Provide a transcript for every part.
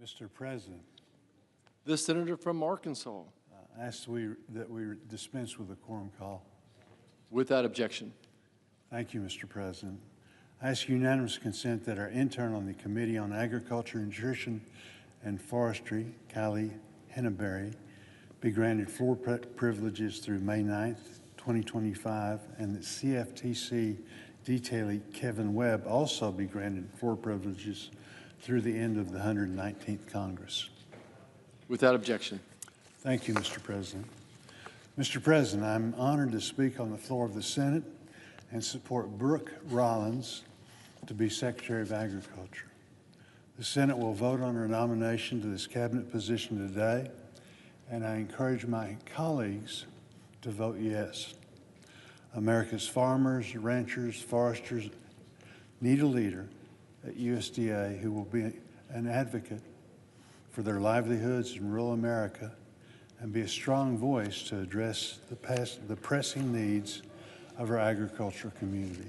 Mr. President, The senator from Arkansas. I ask that we dispense with the quorum call. Without objection. Thank you, Mr. President. I ask unanimous consent that our intern on the Committee on Agriculture, Nutrition, and Forestry, Kylie Henneberry, be granted floor privileges through May 9th, 2025, and that CFTC detailee Kevin Webb also be granted floor privileges through the end of the 119th Congress. Without objection. Thank you, Mr. President. Mr. President, I'm honored to speak on the floor of the Senate and support Brooke Rollins to be Secretary of Agriculture. The Senate will vote on her nomination to this cabinet position today, and I encourage my colleagues to vote yes. America's farmers, ranchers, foresters need a leader at USDA who will be an advocate for their livelihoods in rural America and be a strong voice to address the pressing needs of our agricultural community.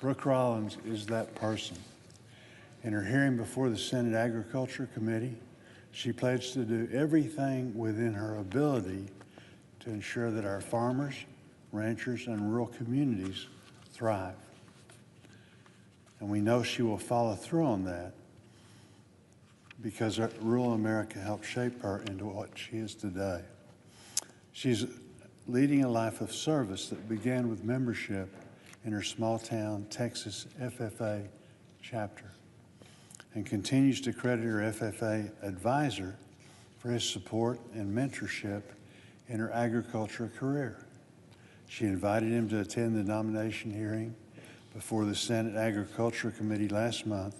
Brooke Rollins is that person. In her hearing before the Senate Agriculture Committee, she pledged to do everything within her ability to ensure that our farmers, ranchers, and rural communities thrive. And we know she will follow through on that because rural America helped shape her into what she is today. She's leading a life of service that began with membership in her small town Texas FFA chapter and continues to credit her FFA advisor for his support and mentorship in her agriculture career. She invited him to attend the nomination hearing before the Senate Agriculture Committee last month,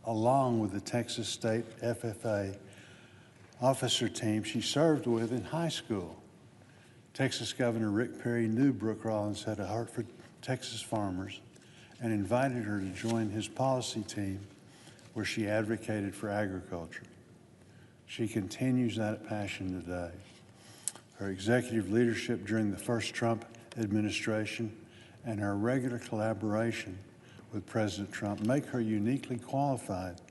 along with the Texas State FFA officer team she served with in high school. Texas Governor Rick Perry knew Brooke Rollins had a heart for Texas farmers and invited her to join his policy team where she advocated for agriculture. She continues that passion today. Her executive leadership during the first Trump administration and her regular collaboration with President Trump make her uniquely qualified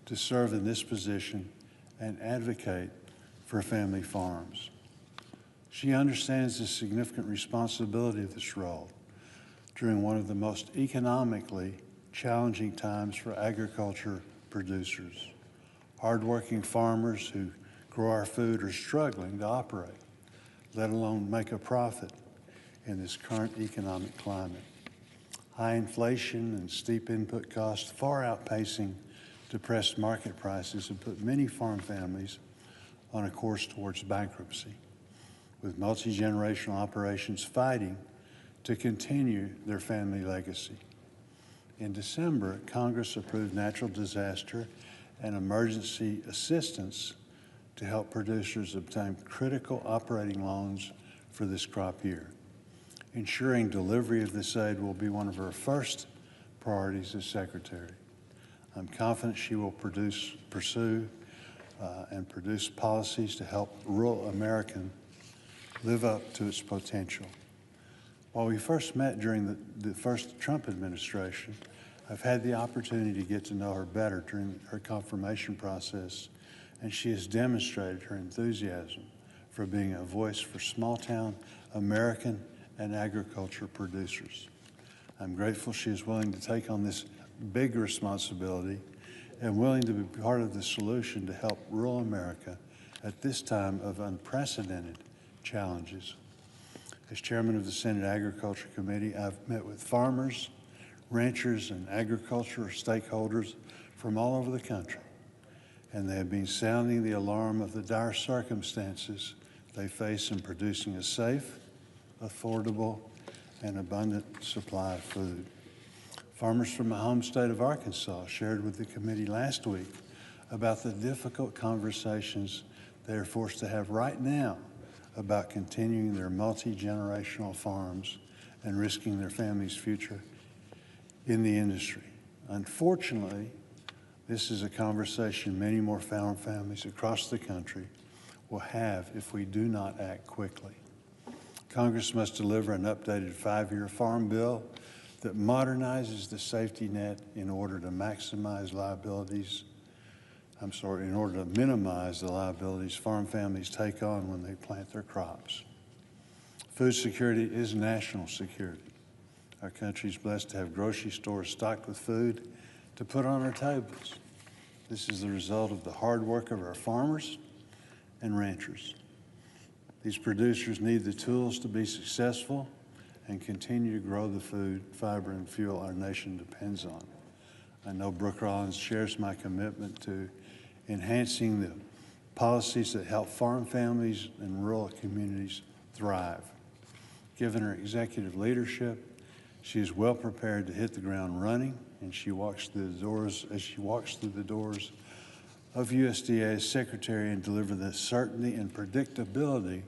to serve in this position and advocate for family farms. She understands the significant responsibility of this role during one of the most economically challenging times for agriculture producers. Hardworking farmers who grow our food are struggling to operate, let alone make a profit in this current economic climate. High inflation and steep input costs far outpacing depressed market prices have put many farm families on a course towards bankruptcy, with multi-generational operations fighting to continue their family legacy. In December, Congress approved natural disaster and emergency assistance to help producers obtain critical operating loans for this crop year. Ensuring delivery of this aid will be one of her first priorities as Secretary. I'm confident she will pursue and produce policies to help rural American live up to its potential. While we first met during the first Trump administration, I've had the opportunity to get to know her better during her confirmation process, and she has demonstrated her enthusiasm for being a voice for small-town American and agriculture producers. I'm grateful she is willing to take on this big responsibility and willing to be part of the solution to help rural America at this time of unprecedented challenges. As chairman of the Senate Agriculture Committee, I've met with farmers, ranchers, and agricultural stakeholders from all over the country, and they have been sounding the alarm of the dire circumstances they face in producing a safe, affordable, and abundant supply of food. Farmers from my home state of Arkansas shared with the committee last week about the difficult conversations they are forced to have right now about continuing their multi-generational farms and risking their family's future in the industry. Unfortunately, this is a conversation many more farm families across the country will have if we do not act quickly. Congress must deliver an updated 5-year farm bill that modernizes the safety net in order to maximize liabilities in order to minimize the liabilities farm families take on when they plant their crops. Food security is national security. Our country is blessed to have grocery stores stocked with food to put on our tables. This is the result of the hard work of our farmers and ranchers. These producers need the tools to be successful and continue to grow the food, fiber, and fuel our nation depends on. I know Brooke Rollins shares my commitment to enhancing the policies that help farm families and rural communities thrive. Given her executive leadership, she is well prepared to hit the ground running, and as she walks through the doors of USDA as secretary and deliver the certainty and predictability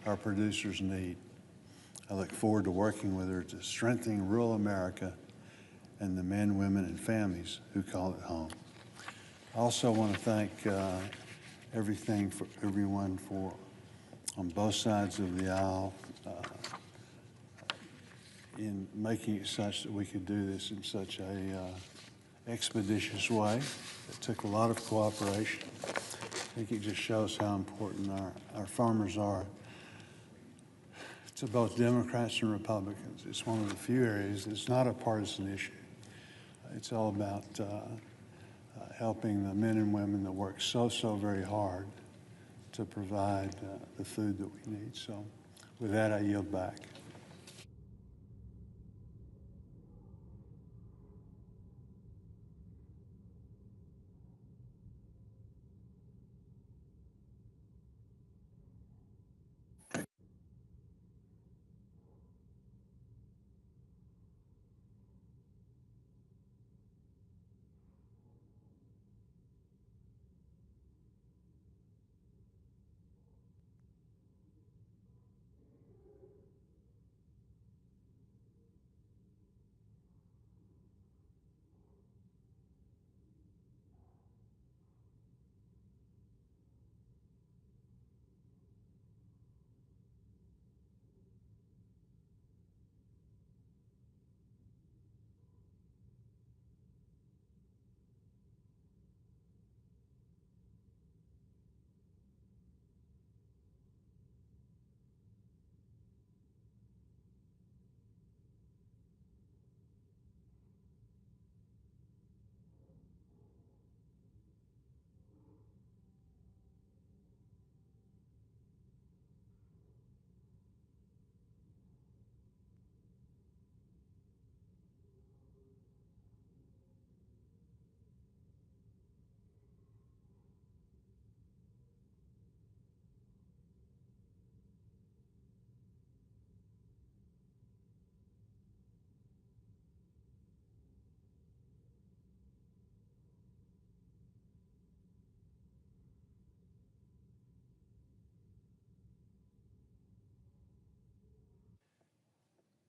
our producers need. I look forward to working with her to strengthen rural America and the men, women, and families who call it home. I also want to thank everyone on both sides of the aisle in making it such that we could do this in such a expeditious way. It took a lot of cooperation. I think it just shows how important our farmers are to both Democrats and Republicans. It's one of the few areas that's not a partisan issue. It's all about helping the men and women that work so very hard to provide the food that we need. So with that, I yield back.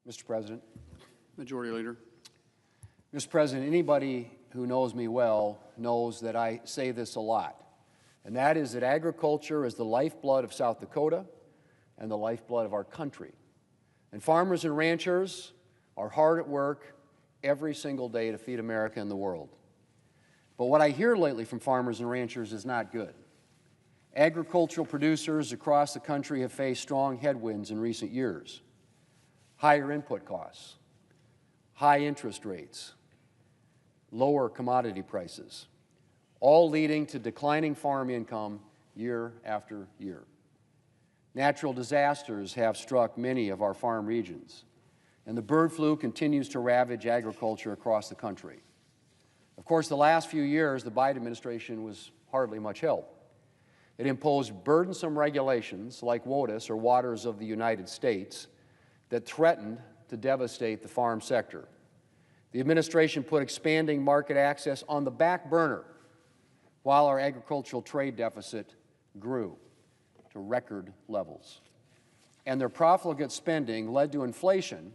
Mr. President. Majority Leader. Mr. President, anybody who knows me well knows that I say this a lot, and that is that agriculture is the lifeblood of South Dakota and the lifeblood of our country. And farmers and ranchers are hard at work every single day to feed America and the world. But what I hear lately from farmers and ranchers is not good. Agricultural producers across the country have faced strong headwinds in recent years. Higher input costs, high interest rates, lower commodity prices, all leading to declining farm income year after year. Natural disasters have struck many of our farm regions, and the bird flu continues to ravage agriculture across the country. Of course, the last few years, the Biden administration was hardly much help. It imposed burdensome regulations like WOTUS, or Waters of the United States, that threatened to devastate the farm sector. The administration put expanding market access on the back burner while our agricultural trade deficit grew to record levels. And their profligate spending led to inflation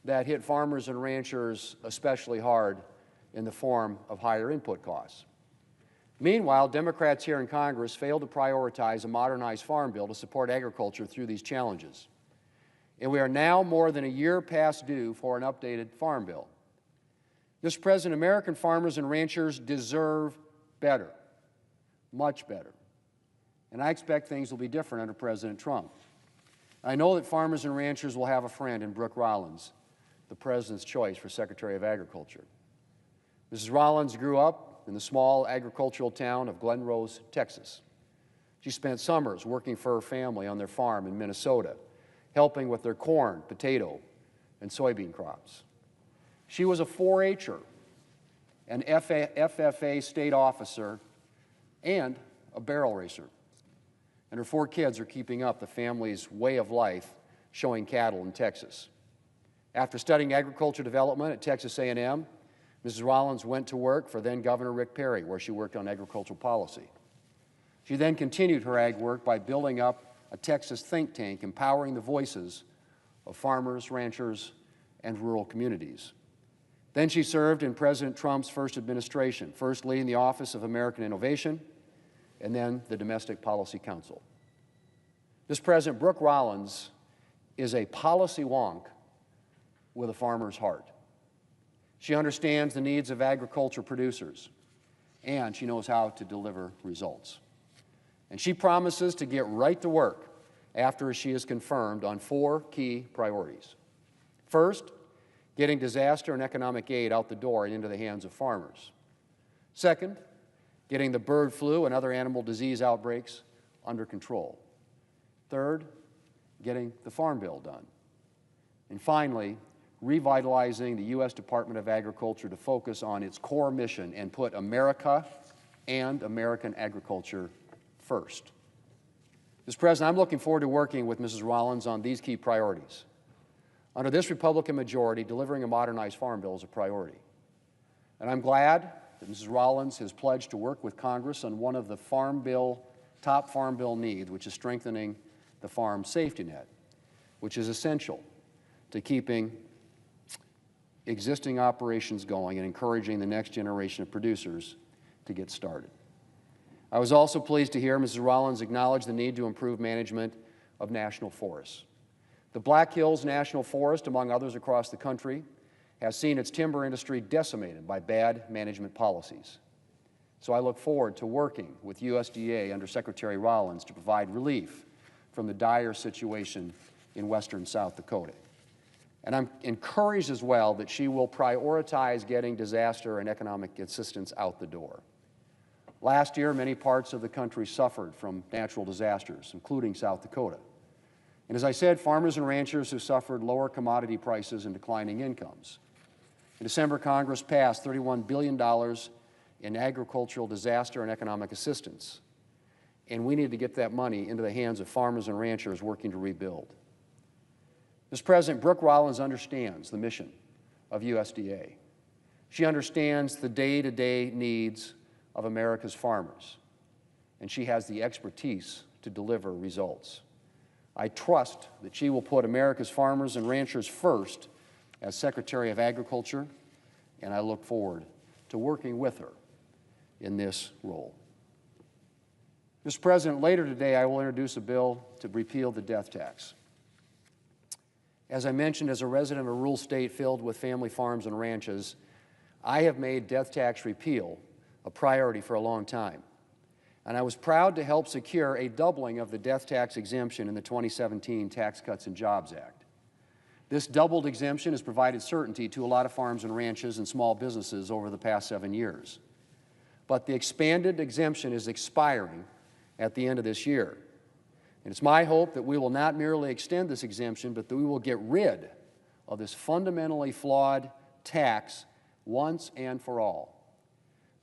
that hit farmers and ranchers especially hard in the form of higher input costs. Meanwhile, Democrats here in Congress failed to prioritize a modernized farm bill to support agriculture through these challenges. And we are now more than a year past due for an updated farm bill. Mr. President, American farmers and ranchers deserve better. much better. And I expect things will be different under President Trump. I know that farmers and ranchers will have a friend in Brooke Rollins, the President's choice for Secretary of Agriculture. Mrs. Rollins grew up in the small agricultural town of Glen Rose, Texas. She spent summers working for her family on their farm in Minnesota, helping with their corn, potato, and soybean crops. She was a 4-H'er, an FFA state officer, and a barrel racer. And her 4 kids are keeping up the family's way of life showing cattle in Texas. After studying agriculture development at Texas A&M, Mrs. Rollins went to work for then-Governor Rick Perry, where she worked on agricultural policy. She then continued her ag work by building up a Texas think tank empowering the voices of farmers, ranchers, and rural communities. Then she served in President Trump's first administration, first leading the Office of American Innovation, and then the Domestic Policy Council. This President, Brooke Rollins, is a policy wonk with a farmer's heart. She understands the needs of agriculture producers, and she knows how to deliver results. And she promises to get right to work after she is confirmed on 4 key priorities. First, getting disaster and economic aid out the door and into the hands of farmers. Second, getting the bird flu and other animal disease outbreaks under control. Third, getting the Farm Bill done. And finally, revitalizing the U.S. Department of Agriculture to focus on its core mission and put America and American agriculture first. Mr. President, I'm looking forward to working with Mrs. Rollins on these key priorities. Under this Republican majority, delivering a modernized Farm Bill is a priority. And I'm glad that Mrs. Rollins has pledged to work with Congress on one of the top Farm Bill needs, which is strengthening the farm safety net, which is essential to keeping existing operations going and encouraging the next generation of producers to get started. I was also pleased to hear Mrs. Rollins acknowledge the need to improve management of national forests. The Black Hills National Forest, among others across the country, has seen its timber industry decimated by bad management policies. So I look forward to working with USDA under Secretary Rollins to provide relief from the dire situation in western South Dakota. And I'm encouraged as well that she will prioritize getting disaster and economic assistance out the door. Last year, many parts of the country suffered from natural disasters, including South Dakota. And as I said, farmers and ranchers have suffered lower commodity prices and declining incomes. In December, Congress passed $31 billion in agricultural disaster and economic assistance. And we need to get that money into the hands of farmers and ranchers working to rebuild. Mr. President, Brooke Rollins understands the mission of USDA. She understands the day-to-day needs of America's farmers, and she has the expertise to deliver results. I trust that she will put America's farmers and ranchers first as Secretary of Agriculture, and I look forward to working with her in this role. Mr. President, later today I will introduce a bill to repeal the death tax. As I mentioned, as a resident of a rural state filled with family farms and ranches, I have made death tax repeal a priority for a long time. And I was proud to help secure a doubling of the death tax exemption in the 2017 Tax Cuts and Jobs Act. This doubled exemption has provided certainty to a lot of farms and ranches and small businesses over the past 7 years. But the expanded exemption is expiring at the end of this year. And it's my hope that we will not merely extend this exemption, but that we will get rid of this fundamentally flawed tax once and for all.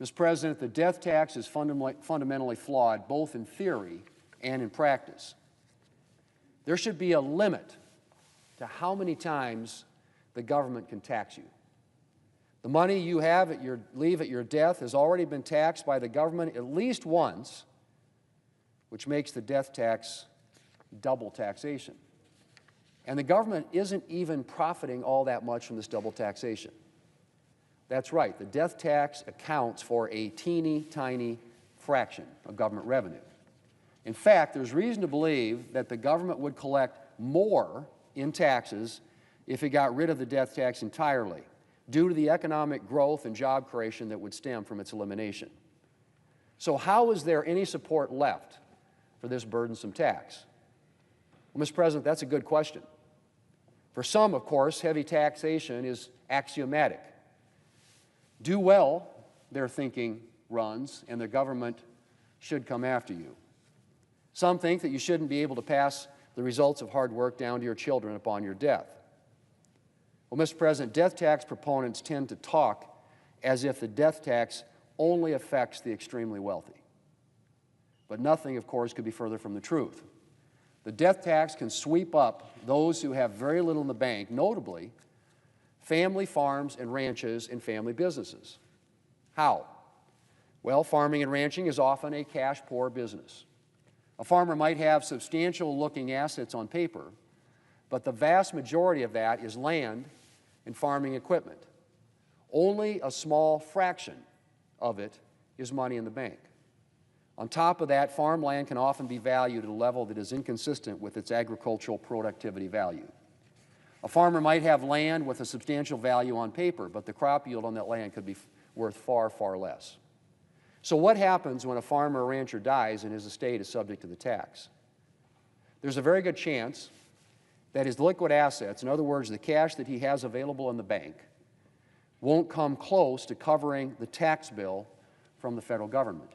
Mr. President, the death tax is fundamentally flawed both in theory and in practice. There should be a limit to how many times the government can tax you. The money you leave at your death has already been taxed by the government at least once, which makes the death tax double taxation. And the government isn't even profiting all that much from this double taxation. That's right, the death tax accounts for a teeny tiny fraction of government revenue. In fact, there's reason to believe that the government would collect more in taxes if it got rid of the death tax entirely, due to the economic growth and job creation that would stem from its elimination. So how is there any support left for this burdensome tax? Well, Mr. President, that's a good question. For some, of course, heavy taxation is axiomatic. Do well, their thinking runs, and the government should come after you. Some think that you shouldn't be able to pass the results of hard work down to your children upon your death. Well, Mr. President, death tax proponents tend to talk as if the death tax only affects the extremely wealthy. But nothing, of course, could be further from the truth. The death tax can sweep up those who have very little in the bank, notably family farms and ranches and family businesses. How? Well, farming and ranching is often a cash-poor business. A farmer might have substantial-looking assets on paper, but the vast majority of that is land and farming equipment. Only a small fraction of it is money in the bank. On top of that, farmland can often be valued at a level that is inconsistent with its agricultural productivity value. A farmer might have land with a substantial value on paper, but the crop yield on that land could be worth far, far less. So what happens when a farmer or rancher dies and his estate is subject to the tax? There's a very good chance that his liquid assets, in other words, the cash that he has available in the bank, won't come close to covering the tax bill from the federal government.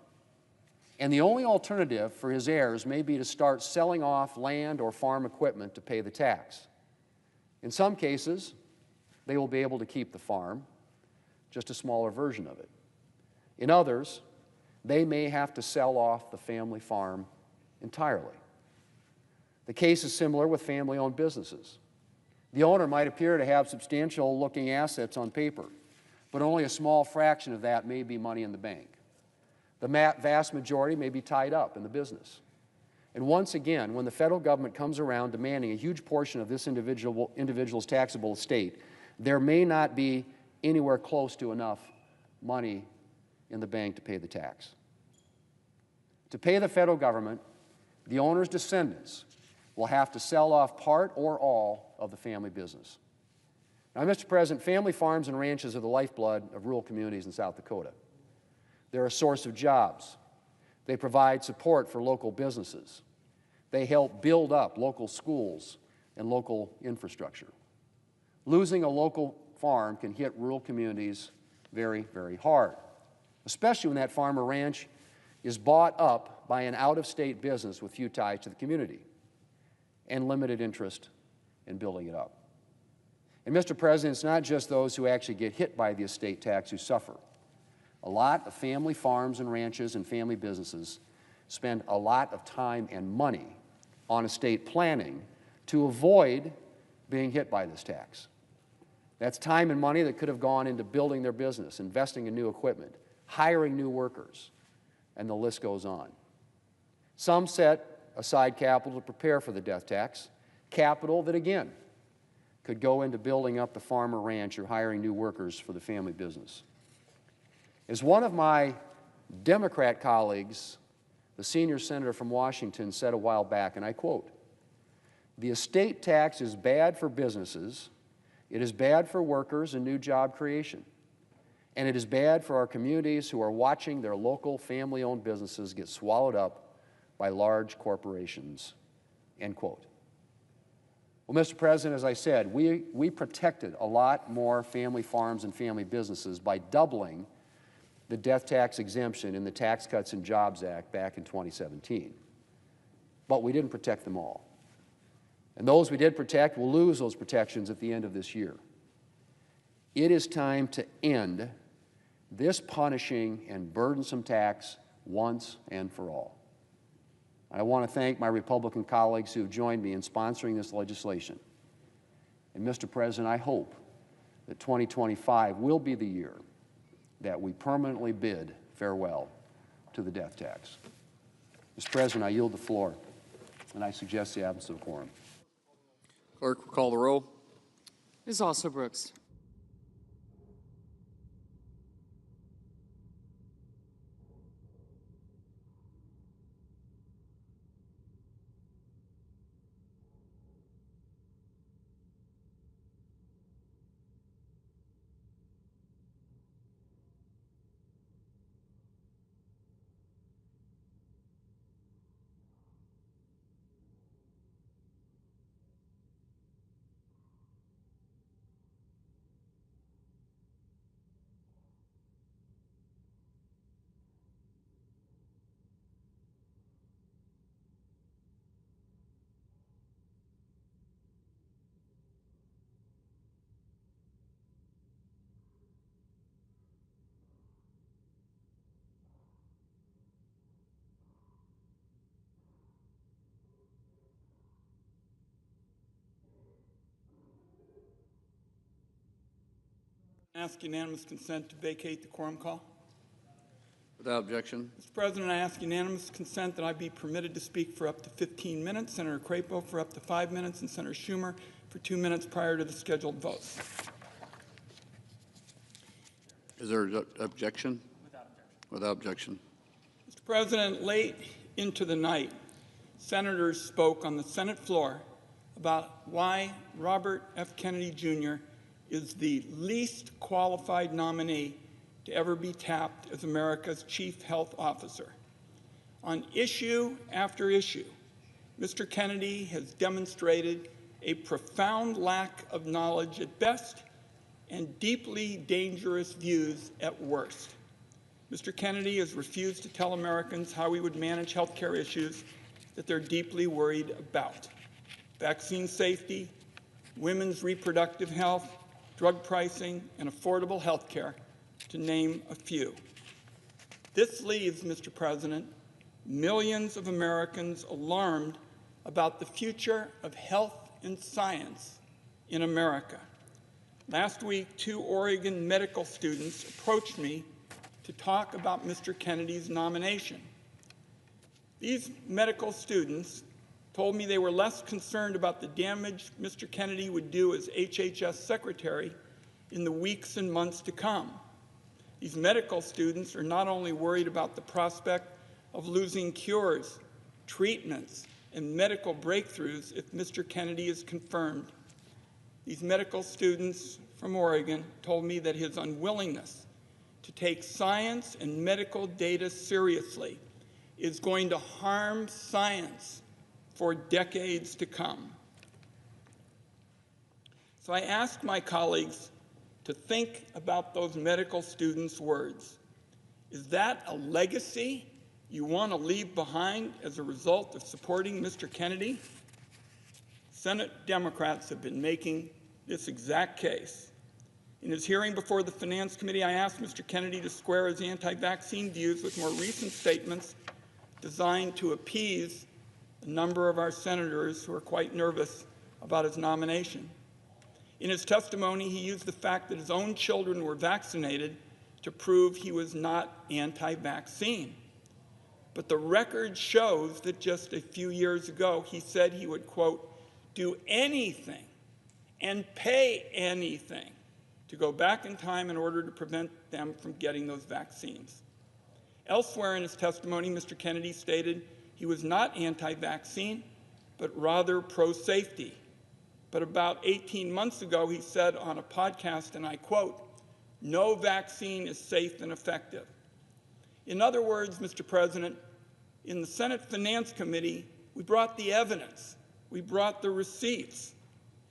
And the only alternative for his heirs may be to start selling off land or farm equipment to pay the tax. In some cases, they will be able to keep the farm, just a smaller version of it. In others, they may have to sell off the family farm entirely. The case is similar with family-owned businesses. The owner might appear to have substantial-looking assets on paper, but only a small fraction of that may be money in the bank. The vast majority may be tied up in the business. And once again, when the federal government comes around demanding a huge portion of this individual's taxable estate, there may not be anywhere close to enough money in the bank to pay the tax. To pay the federal government, the owner's descendants will have to sell off part or all of the family business. Now, Mr. President, family farms and ranches are the lifeblood of rural communities in South Dakota. They're a source of jobs. They provide support for local businesses. They help build up local schools and local infrastructure. Losing a local farm can hit rural communities very, very hard, especially when that farm or ranch is bought up by an out-of-state business with few ties to the community and limited interest in building it up. And Mr. President, it's not just those who actually get hit by the estate tax who suffer. A lot of family farms and ranches and family businesses spend a lot of time and money on estate planning to avoid being hit by this tax. That's time and money that could have gone into building their business, investing in new equipment, hiring new workers, and the list goes on. Some set aside capital to prepare for the death tax, capital that, again, could go into building up the farm or ranch or hiring new workers for the family business. As one of my Democrat colleagues, the senior senator from Washington, said a while back, and I quote, "The estate tax is bad for businesses, it is bad for workers and new job creation, and it is bad for our communities who are watching their local family-owned businesses get swallowed up by large corporations," end quote. Well, Mr. President, as I said, we protected a lot more family farms and family businesses by doubling the death tax exemption in the Tax Cuts and Jobs Act back in 2017. But we didn't protect them all. And those we did protect will lose those protections at the end of this year. It is time to end this punishing and burdensome tax once and for all. I want to thank my Republican colleagues who have joined me in sponsoring this legislation. And Mr. President, I hope that 2025 will be the year that we permanently bid farewell to the death tax. Mr. President, I yield the floor, and I suggest the absence of a quorum. Clerk will call the roll. Ms. Alsobrooks. Ask unanimous consent to vacate the quorum call. Without objection. Mr. President, I ask unanimous consent that I be permitted to speak for up to 15 minutes, Senator Crapo for up to 5 minutes, and Senator Schumer for 2 minutes prior to the scheduled votes. Is there an objection? Without objection. Mr. President, late into the night, senators spoke on the Senate floor about why Robert F. Kennedy Jr. is the least qualified nominee to ever be tapped as America's chief health officer. On issue after issue, Mr. Kennedy has demonstrated a profound lack of knowledge at best and deeply dangerous views at worst. Mr. Kennedy has refused to tell Americans how he would manage health care issues that they're deeply worried about: vaccine safety, women's reproductive health, drug pricing, and affordable health care, to name a few. This leaves, Mr. President, millions of Americans alarmed about the future of health and science in America. Last week, 2 Oregon medical students approached me to talk about Mr. Kennedy's nomination. These medical students told me they were less concerned about the damage Mr. Kennedy would do as HHS Secretary in the weeks and months to come. These medical students are not only worried about the prospect of losing cures, treatments, and medical breakthroughs if Mr. Kennedy is confirmed. These medical students from Oregon told me that his unwillingness to take science and medical data seriously is going to harm science for decades to come. So I ask my colleagues to think about those medical students' words. Is that a legacy you want to leave behind as a result of supporting Mr. Kennedy? Senate Democrats have been making this exact case. In his hearing before the Finance Committee, I asked Mr. Kennedy to square his anti-vaccine views with more recent statements designed to appease a number of our senators who are quite nervous about his nomination. In his testimony, he used the fact that his own children were vaccinated to prove he was not anti-vaccine. But the record shows that just a few years ago, he said he would, quote, do anything and pay anything to go back in time in order to prevent them from getting those vaccines. Elsewhere in his testimony, Mr. Kennedy stated he was not anti-vaccine, but rather pro-safety. But about 18 months ago, he said on a podcast, and I quote, no vaccine is safe and effective. In other words, Mr. President, in the Senate Finance Committee, we brought the evidence, we brought the receipts,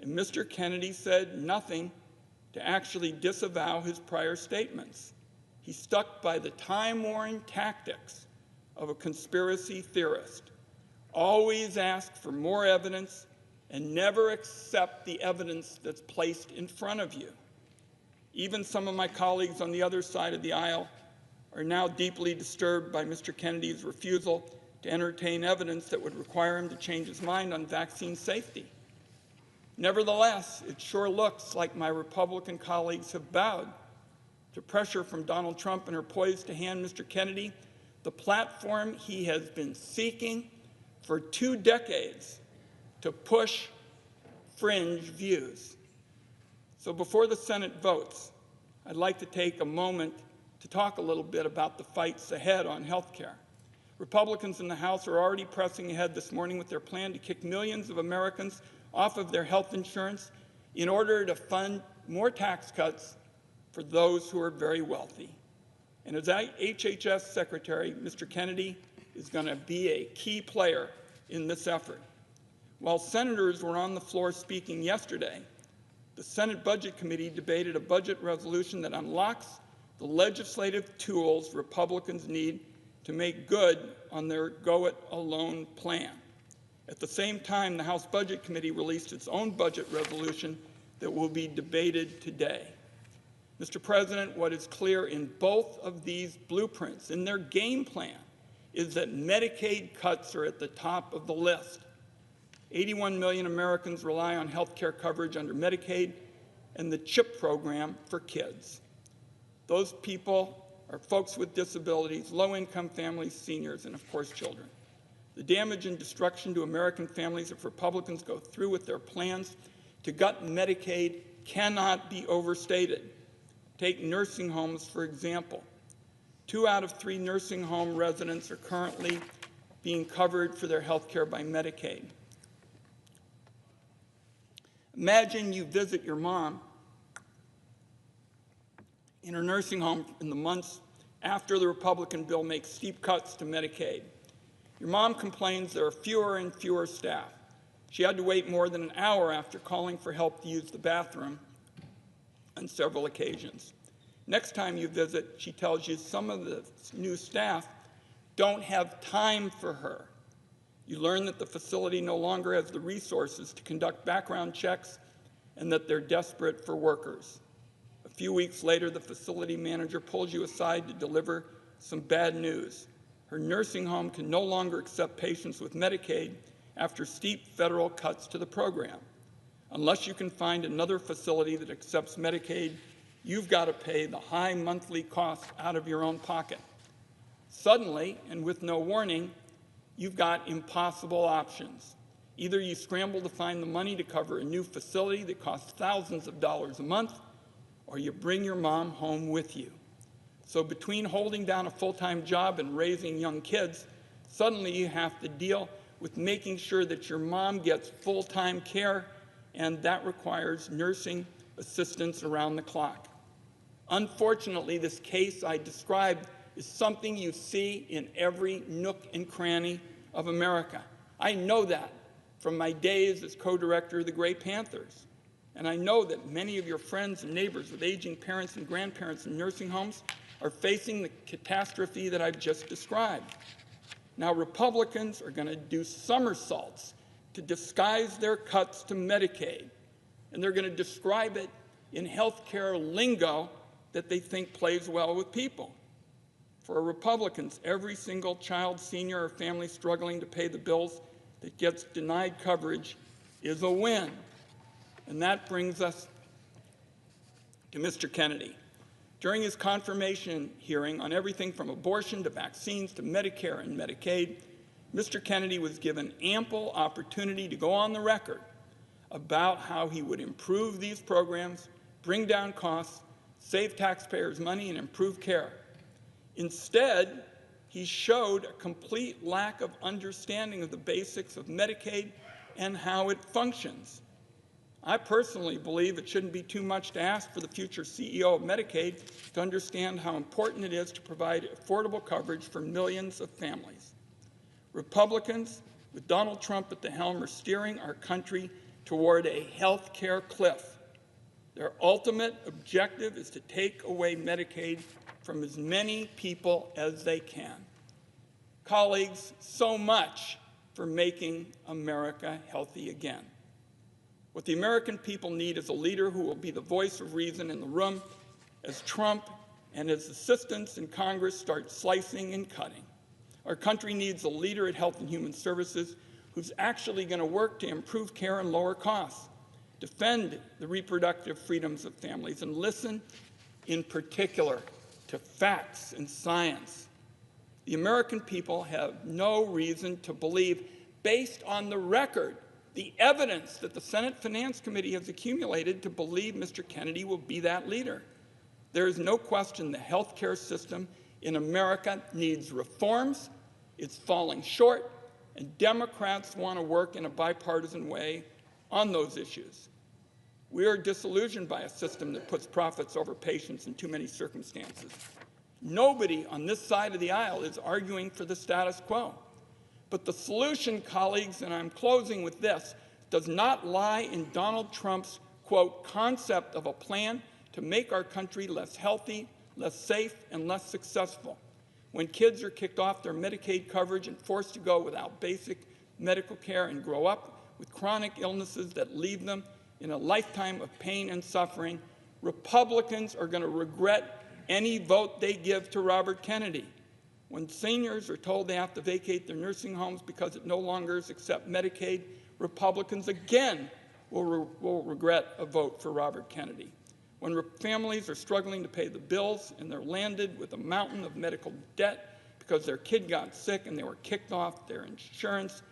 and Mr. Kennedy said nothing to actually disavow his prior statements. He stuck by the time-worn tactics of a conspiracy theorist. Always ask for more evidence and never accept the evidence that's placed in front of you. Even some of my colleagues on the other side of the aisle are now deeply disturbed by Mr. Kennedy's refusal to entertain evidence that would require him to change his mind on vaccine safety. Nevertheless, it sure looks like my Republican colleagues have bowed to pressure from Donald Trump and are poised to hand Mr. Kennedy the platform he has been seeking for 2 decades to push fringe views. So before the Senate votes, I'd like to take a moment to talk a little bit about the fights ahead on health care. Republicans in the House are already pressing ahead this morning with their plan to kick millions of Americans off of their health insurance in order to fund more tax cuts for those who are very wealthy. And as HHS Secretary, Mr. Kennedy is going to be a key player in this effort. While senators were on the floor speaking yesterday, the Senate Budget Committee debated a budget resolution that unlocks the legislative tools Republicans need to make good on their go-it-alone plan. At the same time, the House Budget Committee released its own budget resolution that will be debated today. Mr. President, what is clear in both of these blueprints, in their game plan, is that Medicaid cuts are at the top of the list. 81 million Americans rely on health care coverage under Medicaid, and the CHIP program for kids. Those people are folks with disabilities, low-income families, seniors, and of course children. The damage and destruction to American families if Republicans go through with their plans to gut Medicaid cannot be overstated. Take nursing homes, for example. 2 out of 3 nursing home residents are currently being covered for their health care by Medicaid. Imagine you visit your mom in her nursing home in the months after the Republican bill makes steep cuts to Medicaid. Your mom complains there are fewer and fewer staff. She had to wait more than an hour after calling for help to use the bathroom on several occasions. Next time you visit, she tells you some of the new staff don't have time for her. You learn that the facility no longer has the resources to conduct background checks and that they're desperate for workers. A few weeks later, the facility manager pulls you aside to deliver some bad news. Her nursing home can no longer accept patients with Medicaid after steep federal cuts to the program. Unless you can find another facility that accepts Medicaid, you've got to pay the high monthly cost out of your own pocket. Suddenly, and with no warning, you've got impossible options. Either you scramble to find the money to cover a new facility that costs thousands of dollars a month, or you bring your mom home with you. So between holding down a full-time job and raising young kids, suddenly you have to deal with making sure that your mom gets full-time care, and that requires nursing assistance around the clock. Unfortunately, this case I described is something you see in every nook and cranny of America. I know that from my days as co-director of the Gray Panthers. And I know that many of your friends and neighbors with aging parents and grandparents in nursing homes are facing the catastrophe that I've just described. Now, Republicans are going to do somersaults to disguise their cuts to Medicaid, and they're going to describe it in health care lingo that they think plays well with people. For Republicans, every single child, senior, or family struggling to pay the bills that gets denied coverage is a win. And that brings us to Mr. Kennedy. During his confirmation hearing on everything from abortion to vaccines to Medicare and Medicaid, Mr. Kennedy was given ample opportunity to go on the record about how he would improve these programs, bring down costs, save taxpayers money, and improve care. Instead, he showed a complete lack of understanding of the basics of Medicaid and how it functions. I personally believe it shouldn't be too much to ask for the future CEO of Medicaid to understand how important it is to provide affordable coverage for millions of families. Republicans, with Donald Trump at the helm, are steering our country toward a health care cliff. Their ultimate objective is to take away Medicaid from as many people as they can. Colleagues, so much for making America healthy again. What the American people need is a leader who will be the voice of reason in the room as Trump and his assistants in Congress start slicing and cutting. Our country needs a leader at Health and Human Services who's actually going to work to improve care and lower costs, defend the reproductive freedoms of families, and listen in particular to facts and science. The American people have no reason to believe, based on the record, the evidence that the Senate Finance Committee has accumulated, to believe Mr. Kennedy will be that leader. There is no question the health care system in America needs reforms. It's falling short, and Democrats want to work in a bipartisan way on those issues. We are disillusioned by a system that puts profits over patients in too many circumstances. Nobody on this side of the aisle is arguing for the status quo. But the solution, colleagues, and I'm closing with this, does not lie in Donald Trump's, quote, concept of a plan to make our country less healthy, less safe, and less successful. When kids are kicked off their Medicaid coverage and forced to go without basic medical care and grow up with chronic illnesses that leave them in a lifetime of pain and suffering, Republicans are going to regret any vote they give to Robert Kennedy. When seniors are told they have to vacate their nursing homes because it no longer accepts Medicaid, Republicans again will regret a vote for Robert Kennedy. When families are struggling to pay the bills and they're landed with a mountain of medical debt because their kid got sick and they were kicked off their insurance,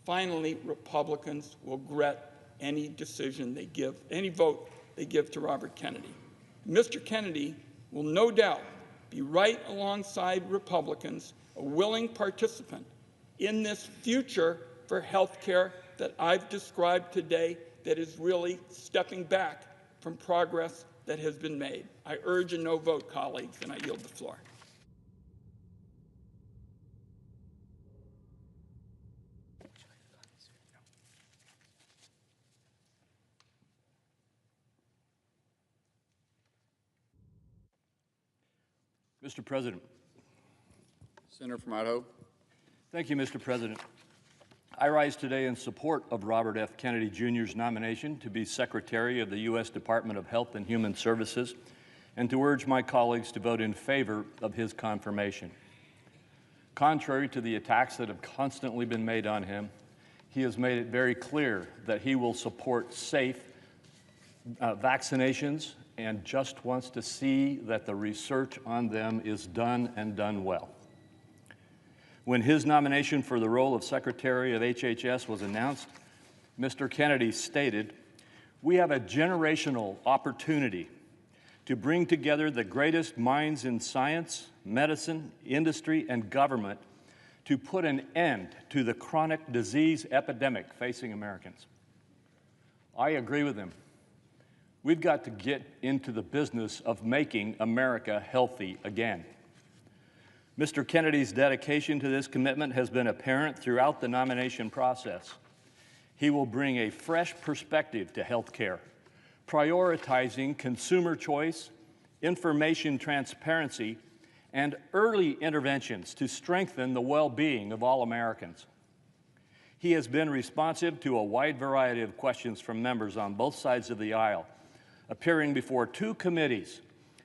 finally Republicans will regret any decision they give, any vote they give to Robert Kennedy. Mr. Kennedy will no doubt be right alongside Republicans, a willing participant in this future for health care that I've described today that is really stepping back from progress that has been made. I urge a no vote, colleagues, and I yield the floor. Mr. President. Senator from Idaho. Thank you, Mr. President. I rise today in support of Robert F. Kennedy Jr.'s nomination to be Secretary of the U.S. Department of Health and Human Services and to urge my colleagues to vote in favor of his confirmation. Contrary to the attacks that have constantly been made on him, he has made it very clear that he will support safe vaccinations and just wants to see that the research on them is done and done well. When his nomination for the role of Secretary of HHS was announced, Mr. Kennedy stated, "We have a generational opportunity to bring together the greatest minds in science, medicine, industry, and government to put an end to the chronic disease epidemic facing Americans." I agree with him. We've got to get into the business of making America healthy again. Mr. Kennedy's dedication to this commitment has been apparent throughout the nomination process. He will bring a fresh perspective to health care, prioritizing consumer choice, information transparency, and early interventions to strengthen the well-being of all Americans. He has been responsive to a wide variety of questions from members on both sides of the aisle, appearing before 2 committees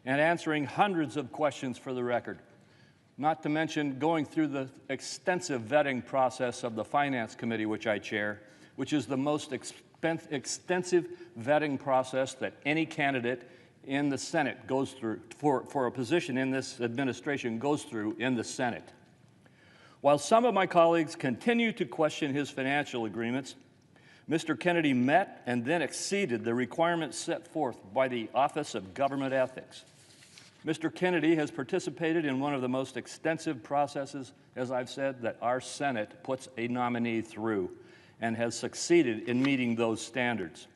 and answering hundreds of questions for the record, not to mention going through the extensive vetting process of the Finance Committee, which I chair, which is the most extensive vetting process that any candidate in the Senate goes through, for a position in this administration goes through in the Senate. While some of my colleagues continue to question his financial agreements, Mr. Kennedy met and then exceeded the requirements set forth by the Office of Government Ethics. Mr. Kennedy has participated in one of the most extensive processes, as I've said, that our Senate puts a nominee through, and has succeeded in meeting those standards.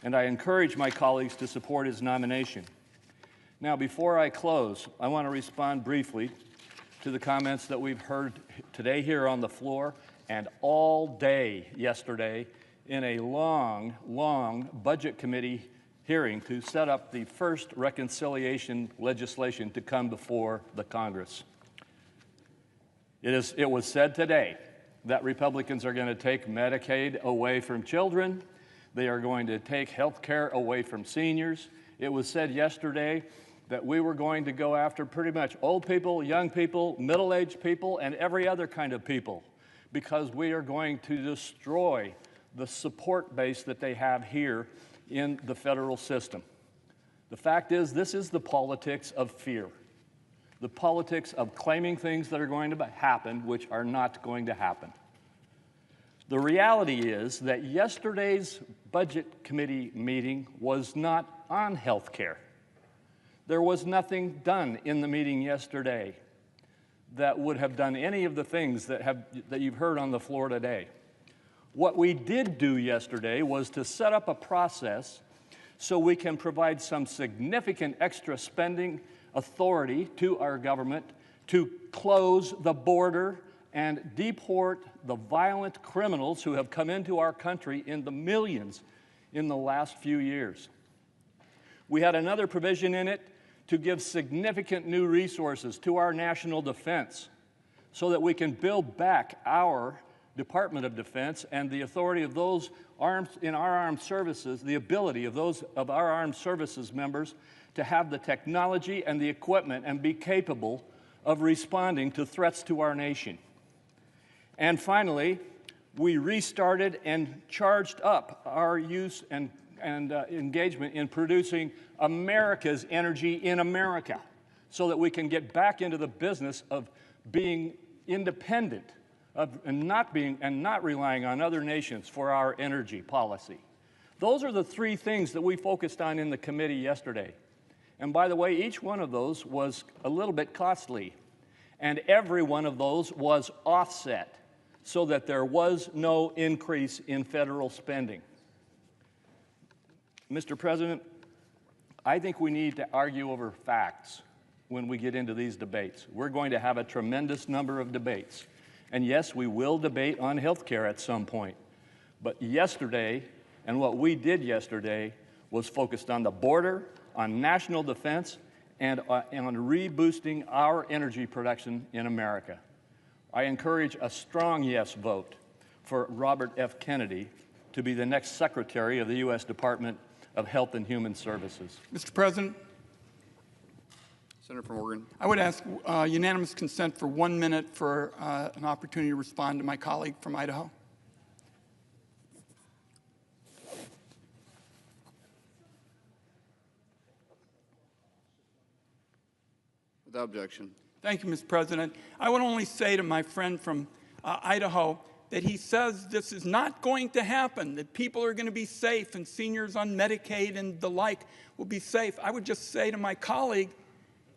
And I encourage my colleagues to support his nomination. Now, before I close, I want to respond briefly to the comments that we've heard today here on the floor and all day yesterday in a long Budget Committee hearing to set up the first reconciliation legislation to come before the Congress. It was said today that Republicans are going to take Medicaid away from children. They are going to take health care away from seniors. It was said yesterday that we were going to go after pretty much old people, young people, middle-aged people, and every other kind of people, because we are going to destroy the support base that they have here in the federal system. The fact is, this is the politics of fear, the politics of claiming things that are going to happen which are not going to happen. The reality is that yesterday's Budget Committee meeting was not on health care. There was nothing done in the meeting yesterday that would have done any of the things that you've heard on the floor today. What we did do yesterday was to set up a process so we can provide some significant extra spending authority to our government to close the border and deport the violent criminals who have come into our country in the millions in the last few years. We had another provision in it to give significant new resources to our national defense so that we can build back our Department of Defense and the authority of those in our armed services, the ability of those of our armed services members to have the technology and the equipment and be capable of responding to threats to our nation. And finally, we restarted and charged up our use and engagement in producing America's energy in America so that we can get back into the business of being independent and not relying on other nations for our energy policy. Those are the three things that we focused on in the committee yesterday. And by the way, each one of those was a little bit costly, and every one of those was offset so that there was no increase in federal spending. Mr. President, I think we need to argue over facts when we get into these debates. We're going to have a tremendous number of debates. And yes, we will debate on health care at some point. But yesterday, and what we did yesterday, was focused on the border, on national defense, and on reboosting our energy production in America. I encourage a strong yes vote for Robert F. Kennedy to be the next Secretary of the U.S. Department of Health and Human Services. Mr. President, Senator from Oregon. I would ask unanimous consent for 1 minute for an opportunity to respond to my colleague from Idaho. Without objection. Thank you, Mr. President. I would only say to my friend from Idaho that he says this is not going to happen, that people are going to be safe and seniors on Medicaid and the like will be safe. I would just say to my colleague,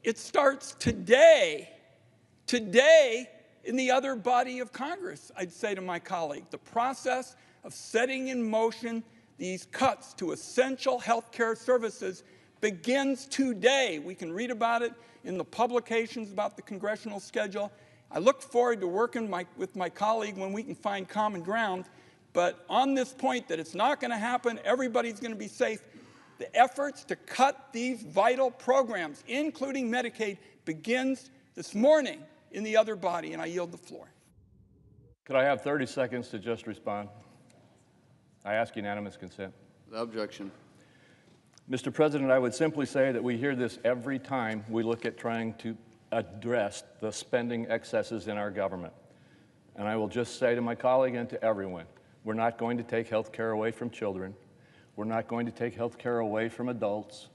it starts today, in the other body of Congress. I'd say to my colleague, the process of setting in motion these cuts to essential health care services begins today. We can read about it in the publications about the congressional schedule. I look forward to working with my colleague when we can find common ground. But on this point that it's not going to happen, everybody's going to be safe, the efforts to cut these vital programs, including Medicaid, begins this morning in the other body, and I yield the floor. Could I have 30 seconds to just respond? I ask unanimous consent. Without objection. Mr. President, I would simply say that we hear this every time we look at trying to address the spending excesses in our government. And I will just say to my colleague and to everyone, we're not going to take health care away from children. We're not going to take health care away from adults,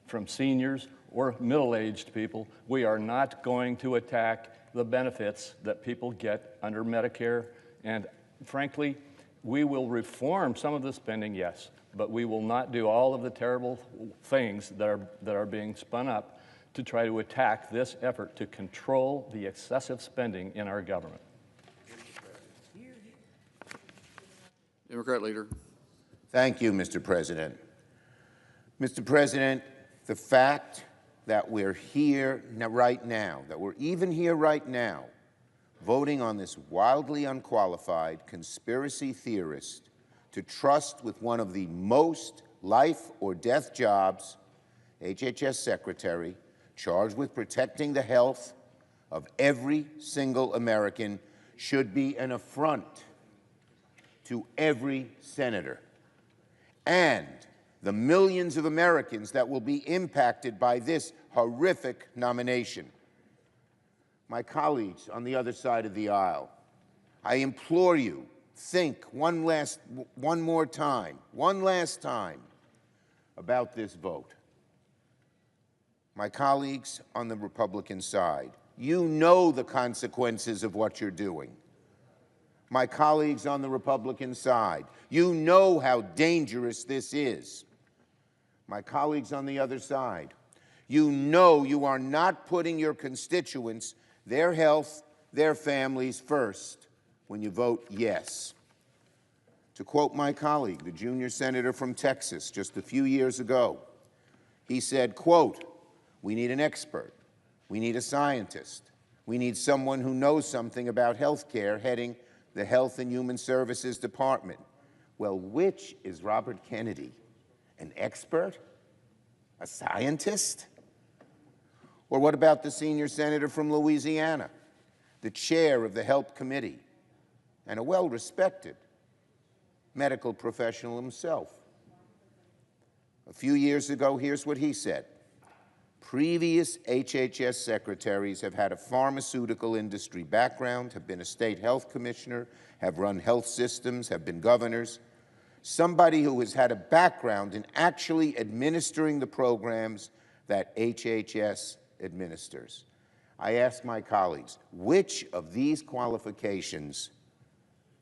from seniors, or middle-aged people. We are not going to attack the benefits that people get under Medicare. And frankly, we will reform some of the spending, yes, but we will not do all of the terrible things that are being spun up to try to attack this effort to control the excessive spending in our government. Democrat leader. Thank you, Mr. President. Mr. President, the fact that we're here right now, that we're even here right now, voting on this wildly unqualified conspiracy theorist to trust with one of the most life or death jobs, HHS Secretary, charged with protecting the health of every single American, should be an affront to every senator and the millions of Americans that will be impacted by this horrific nomination. My colleagues on the other side of the aisle, I implore you, think one last time about this vote. My colleagues on the Republican side, you know the consequences of what you're doing. My colleagues on the Republican side, you know how dangerous this is. My colleagues on the other side, you know you are not putting your constituents, their health, their families first when you vote yes. To quote my colleague, the junior senator from Texas, just a few years ago, he said, quote, "We need an expert. We need a scientist. We need someone who knows something about health care heading the Health and Human Services Department." Well, which is Robert Kennedy? An expert? A scientist? Or what about the senior senator from Louisiana, the chair of the Health Committee, and a well-respected medical professional himself? A few years ago, here's what he said. Previous HHS secretaries have had a pharmaceutical industry background, have been a state health commissioner, have run health systems, have been governors. Somebody who has had a background in actually administering the programs that HHS administers. I ask my colleagues, which of these qualifications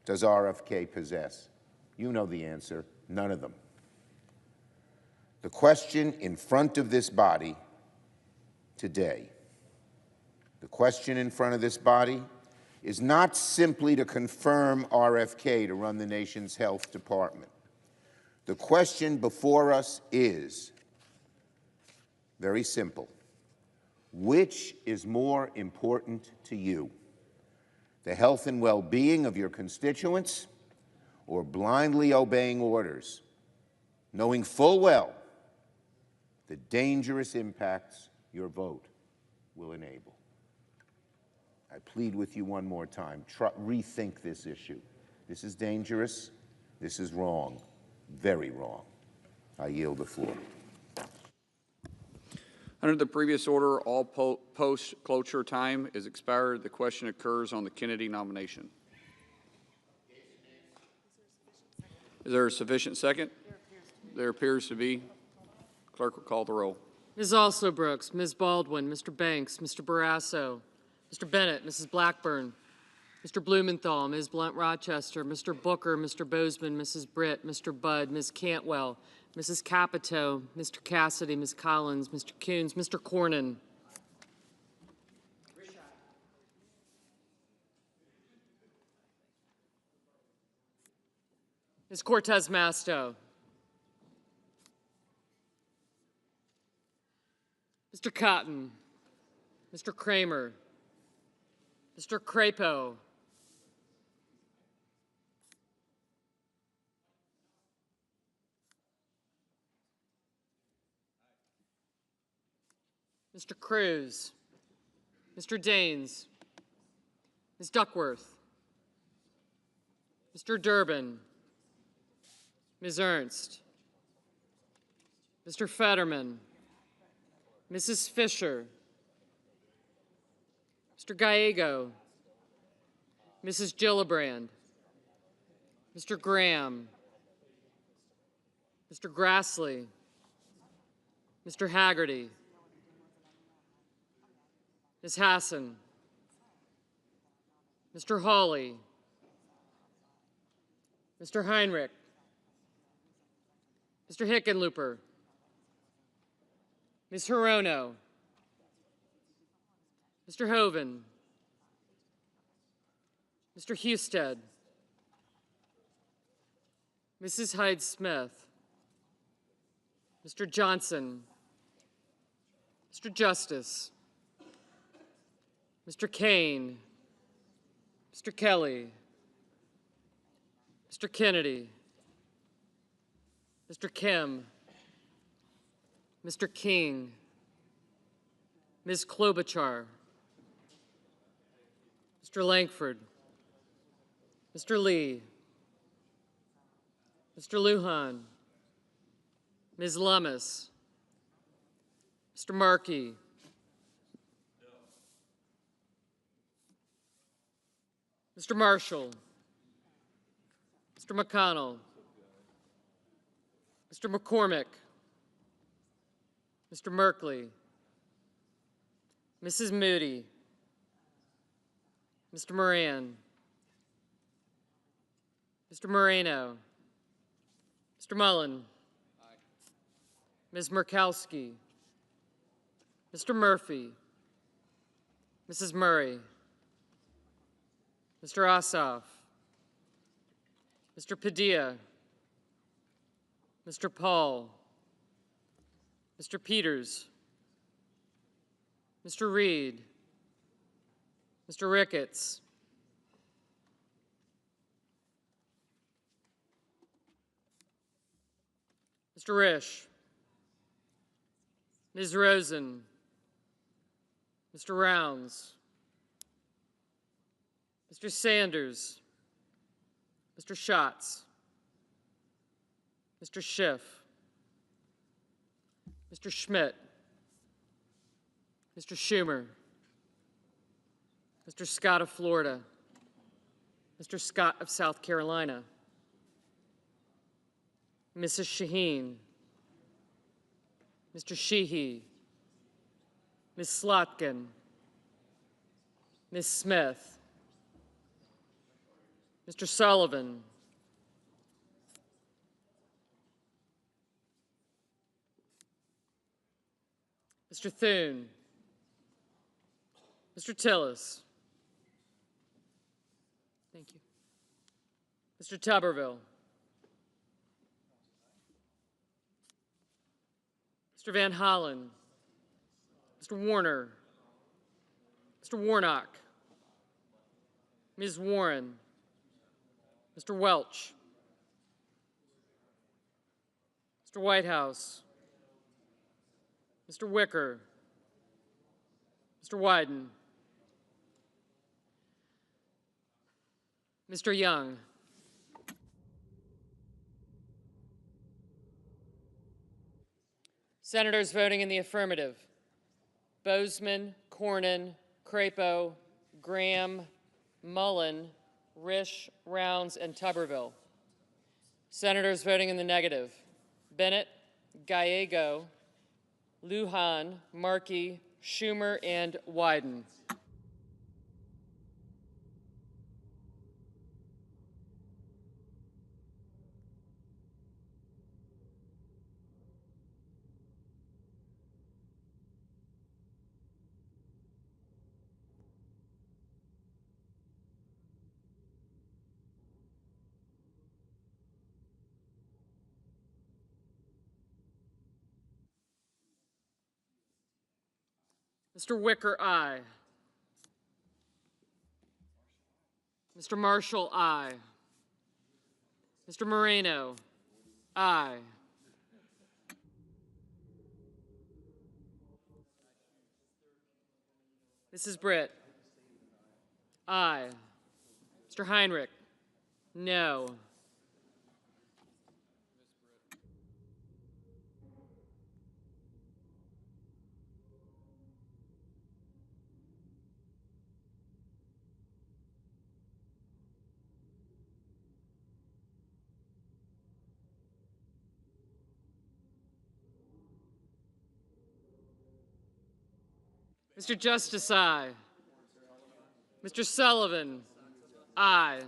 does RFK possess? You know the answer, none of them. The question in front of this body today, the question in front of this body is not simply to confirm RFK to run the nation's health department. The question before us is very simple. Which is more important to you? The health and well-being of your constituents, or blindly obeying orders, knowing full well the dangerous impacts your vote will enable? I plead with you one more time, rethink this issue. This is dangerous, this is wrong, very wrong. I yield the floor. Under the previous order, all post-cloture time is expired. The question occurs on the Kennedy nomination. Is there a sufficient second? There appears to be. Clerk will call the roll. Ms. Alsobrooks, Ms. Baldwin, Mr. Banks, Mr. Barrasso, Mr. Bennett, Mrs. Blackburn, Mr. Blumenthal, Ms. Blunt-Rochester, Mr. Booker, Mr. Bozeman, Mrs. Britt, Mr. Budd, Ms. Cantwell, Mrs. Capito, Mr. Cassidy, Ms. Collins, Mr. Coons, Mr. Cornyn. Ms. Cortez Masto. Mr. Cotton, Mr. Kramer, Mr. Crapo, Mr. Cruz, Mr. Daines, Ms. Duckworth, Mr. Durbin, Ms. Ernst, Mr. Fetterman, Mrs. Fisher, Mr. Gallego, Mrs. Gillibrand, Mr. Graham, Mr. Grassley, Mr. Haggerty, Ms. Hassan, Mr. Hawley, Mr. Heinrich, Mr. Hickenlooper, Ms. Hirono, Mr. Hoven, Mr. Husted, Mrs. Hyde-Smith, Mr. Johnson, Mr. Justice, Mr. Kane, Mr. Kelly, Mr. Kennedy, Mr. Kim, Mr. King, Ms. Klobuchar, Mr. Langford, Mr. Lee, Mr. Lujan, Ms. Lummis, Mr. Markey, Mr. Marshall, Mr. McConnell, Mr. McCormick, Mr. Merkley, Mrs. Moody, Mr. Moran, Mr. Moreno, Mr. Mullen, Ms. Murkowski, Mr. Murphy, Mrs. Murray, Mr. Ossoff, Mr. Padilla, Mr. Paul, Mr. Peters, Mr. Reed, Mr. Ricketts, Mr. Risch, Ms. Rosen, Mr. Rounds, Mr. Sanders, Mr. Schatz, Mr. Schiff, Mr. Schmidt, Mr. Schumer, Mr. Scott of Florida, Mr. Scott of South Carolina, Mrs. Shaheen, Mr. Sheehy, Ms. Slotkin, Ms. Smith, Mr. Sullivan, Mr. Thune, Mr. Tillis, thank you, Mr. Tuberville, Mr. Van Hollen, Mr. Warner, Mr. Warnock, Ms. Warren, Mr. Welch, Mr. Whitehouse, Mr. Wicker, Mr. Wyden, Mr. Young, Senators voting in the affirmative: Bozeman, Cornyn, Crapo, Graham, Mullen, Risch, Rounds, and Tuberville. Senators voting in the negative: Bennett, Gallego, Lujan, Markey, Schumer, and Wyden. Mr. Wicker, aye. Mr. Marshall, aye. Mr. Moreno, aye. Mrs. Britt, aye. Mr. Heinrich, no. Mr. Justice, aye. Mr. Sullivan, aye.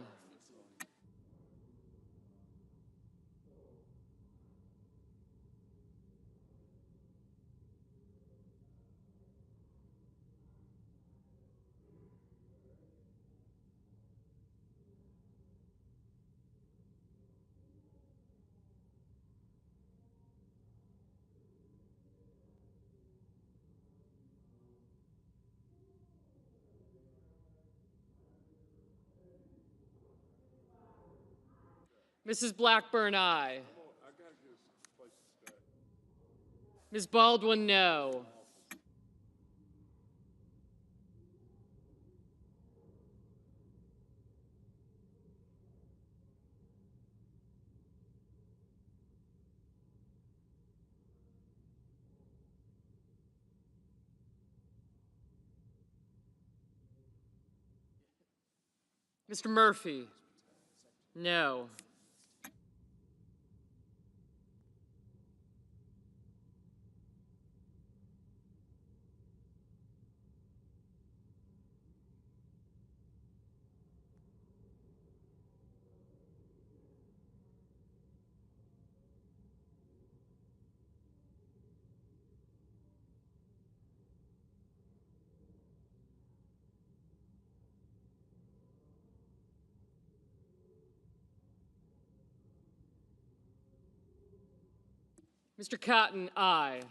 Mrs. Blackburn, aye. Ms. Baldwin, no. Mr. Murphy, no. Mr. Cotton, aye.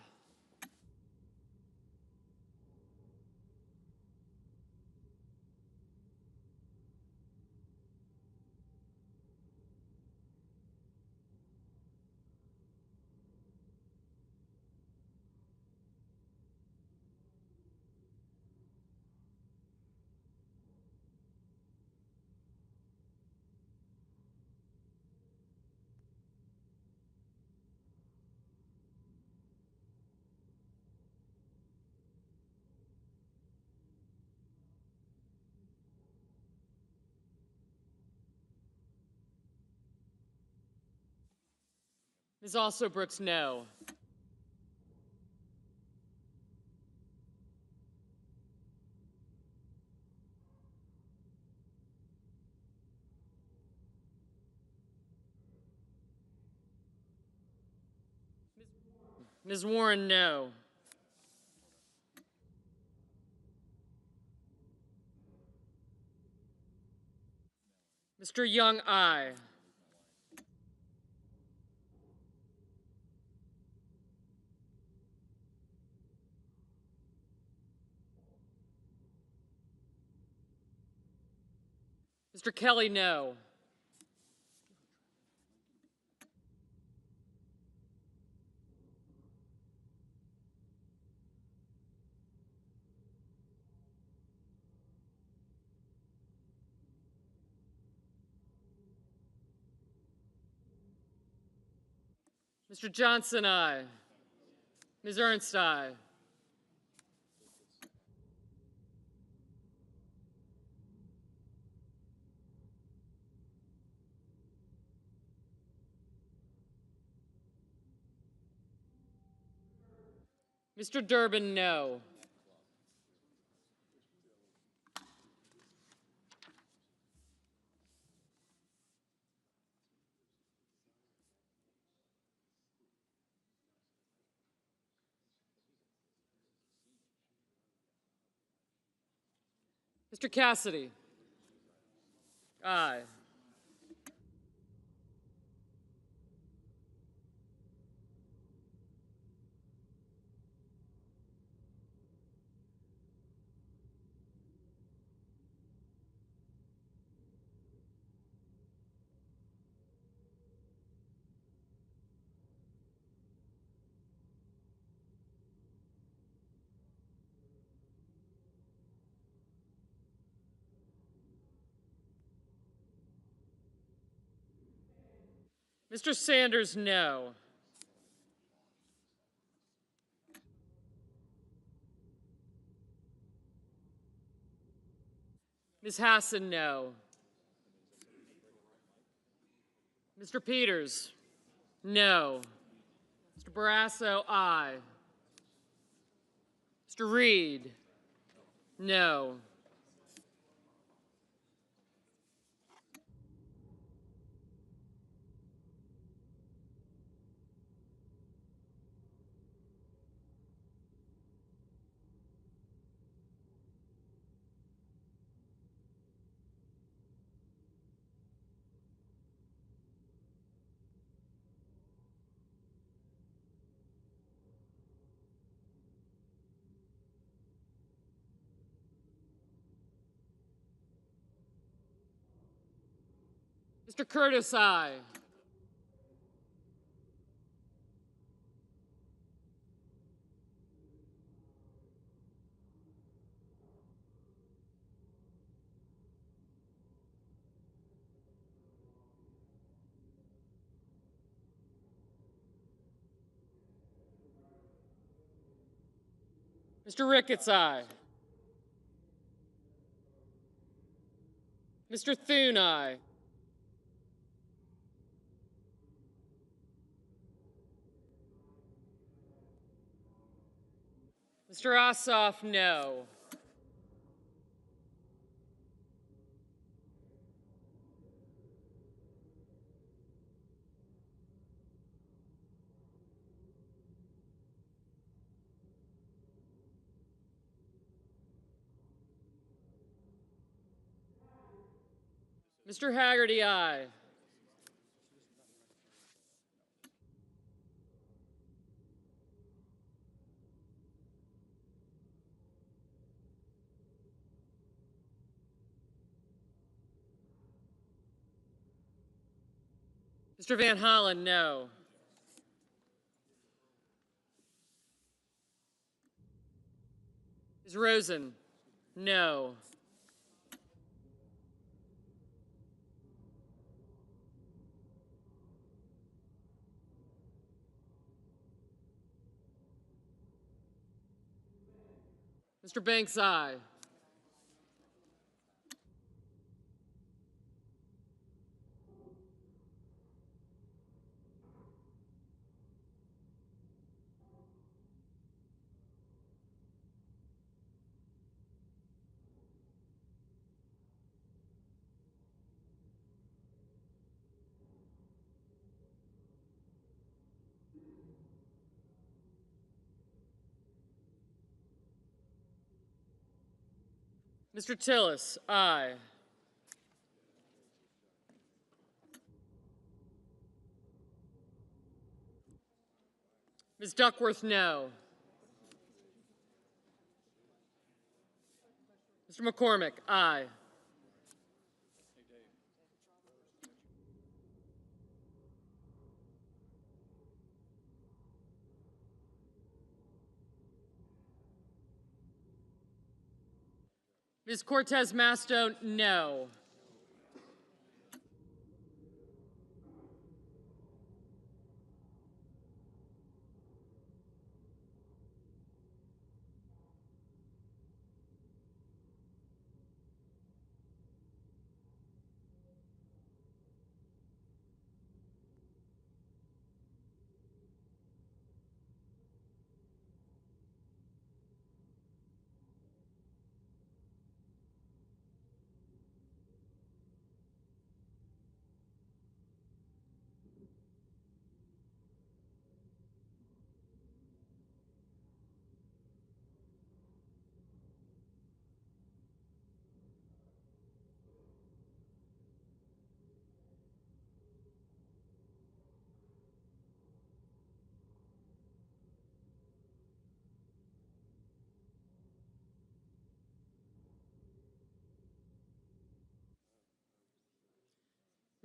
Ms. Also Brooks, no. Ms. Warren, no. Mr. Young, aye. Mr. Kelly, no. Mr. Johnson, aye. Ms. Ernst, aye. Mr. Durbin, no. Mr. Cassidy, aye. Mr. Sanders, no. Ms. Hassan, no. Mr. Peters, no. Mr. Barrasso, aye. Mr. Reed, no. Mr. Curtis, aye. Mr. Ricketts, aye. Mr. Thune, aye. Mr. Ossoff, no. Mr. Haggerty, aye. Mr. Van Hollen, no. Ms. Rosen, no. Mr. Banks, aye. Mr. Tillis, aye. Ms. Duckworth, no. Mr. McCormick, aye. Ms. Cortez Masto, no.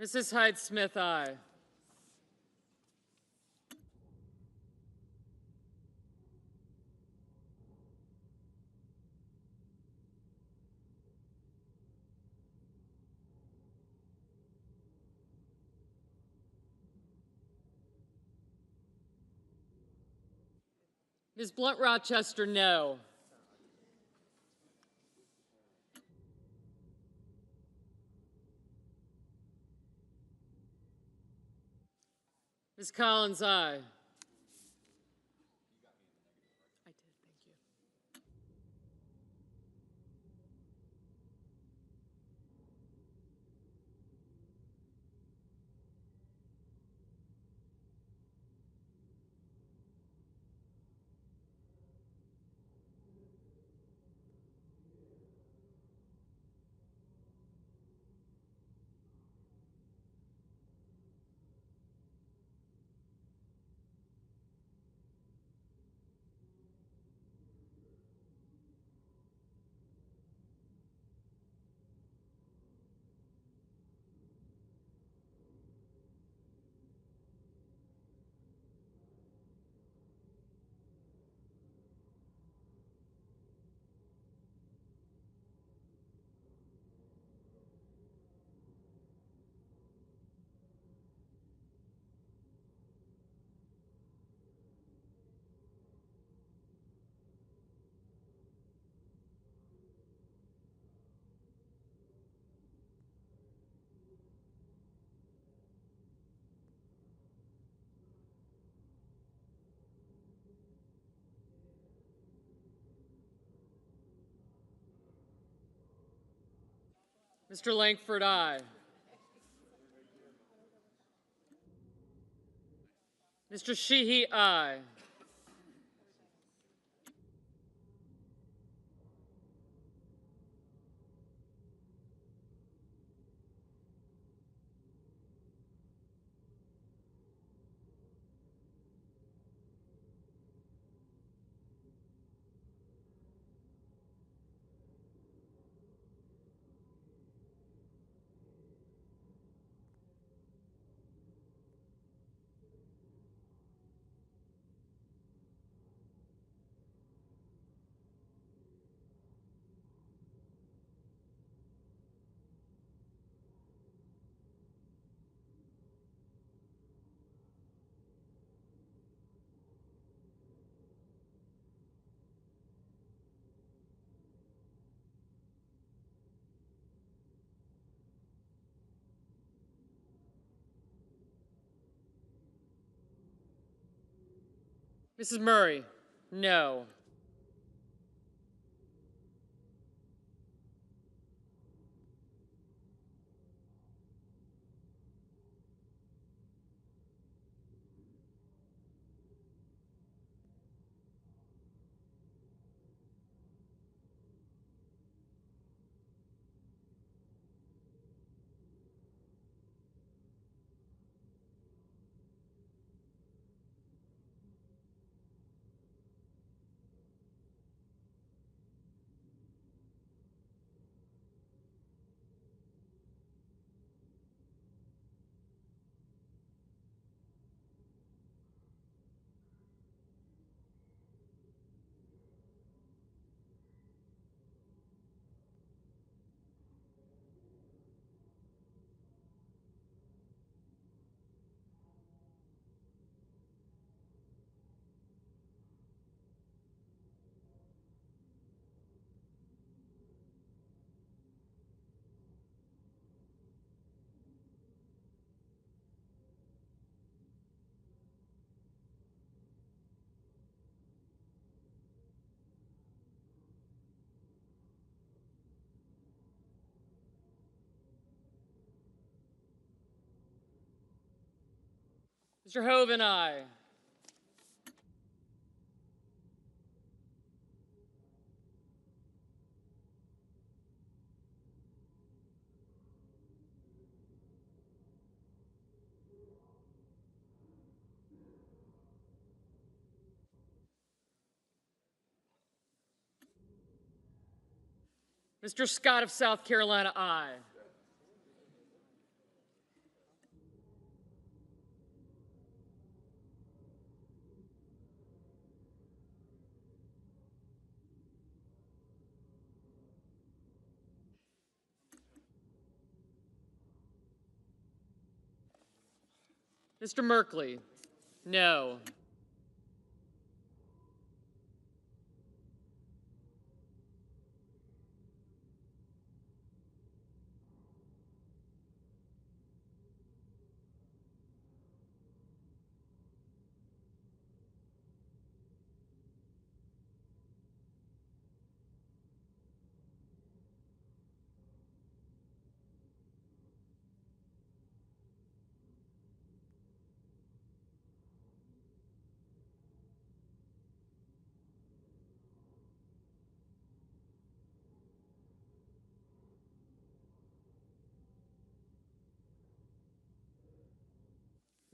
Mrs. Hyde-Smith, aye. Ms. Blunt Rochester, no. Ms. Collins, aye. I did, thank you. Mr. Langford, aye. Mr. Sheehy, aye. Mrs. Murray, no. Mr. Hoven, aye. Mr. Scott of South Carolina, aye. Mr. Merkley, no.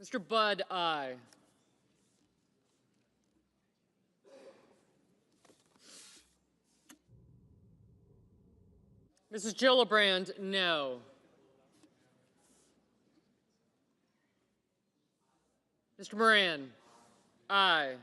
Mr. Budd, aye. Mrs. Gillibrand, no. Mr. Moran, aye.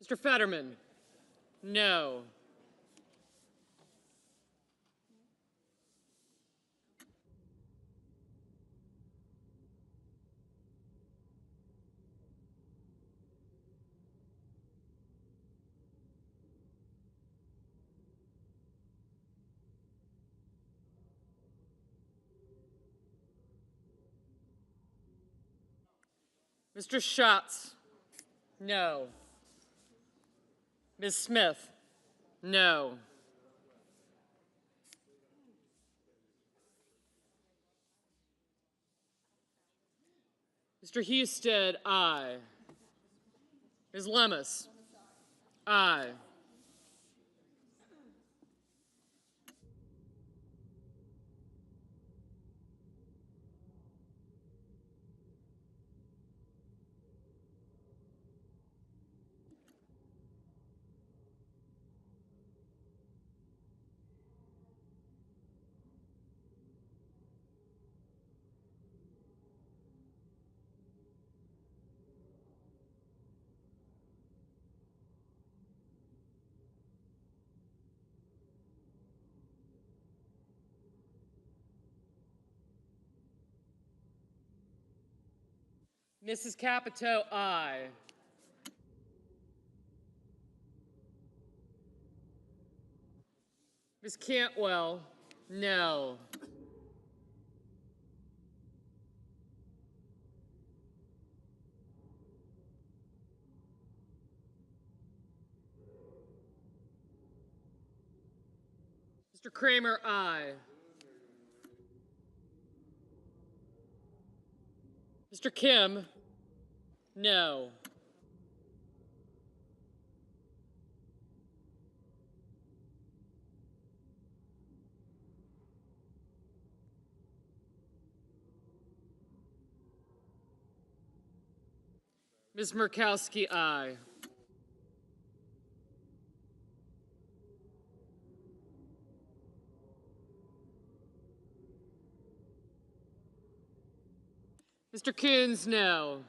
Mr. Fetterman, no. Mr. Schatz? No. Ms. Smith? No. Mr. Husted, aye. Ms. Lemus? Aye. Mrs. Capito, aye. Ms. Cantwell, no. Mr. Kramer, aye. Mr. Kim, no. Ms. Murkowski, aye. Mr. Coons, no.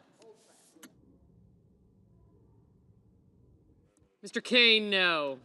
Mr. Kane, no.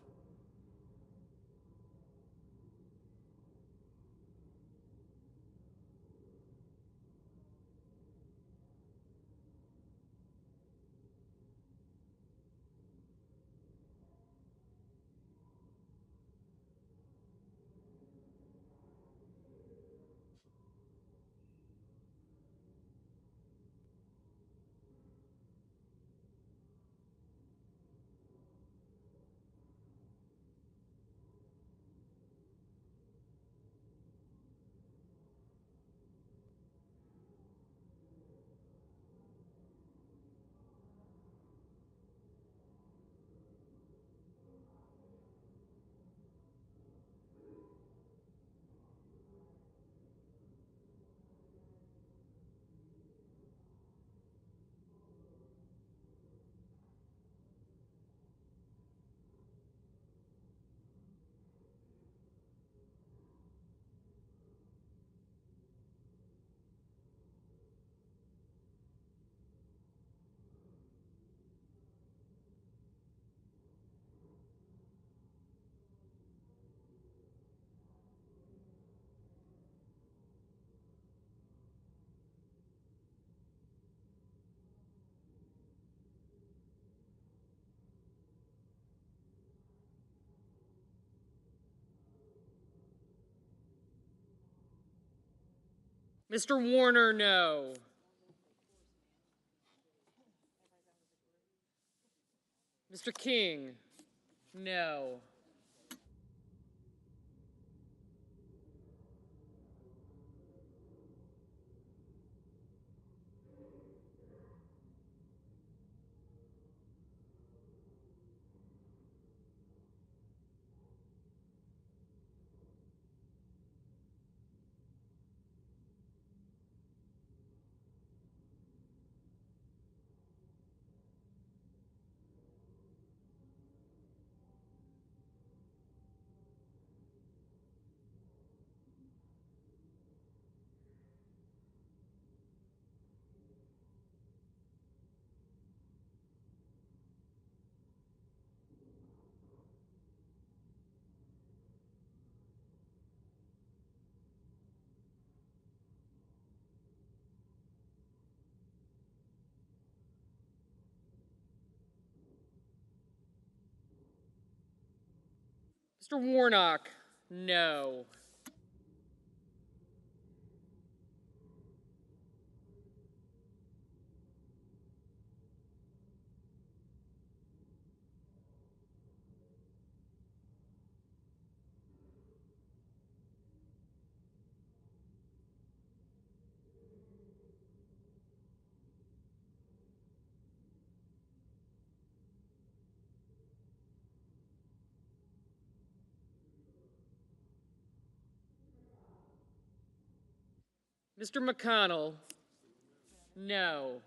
Mr. Warner, no. Mr. King, no. Mr. Warnock, no. Mr. McConnell, no.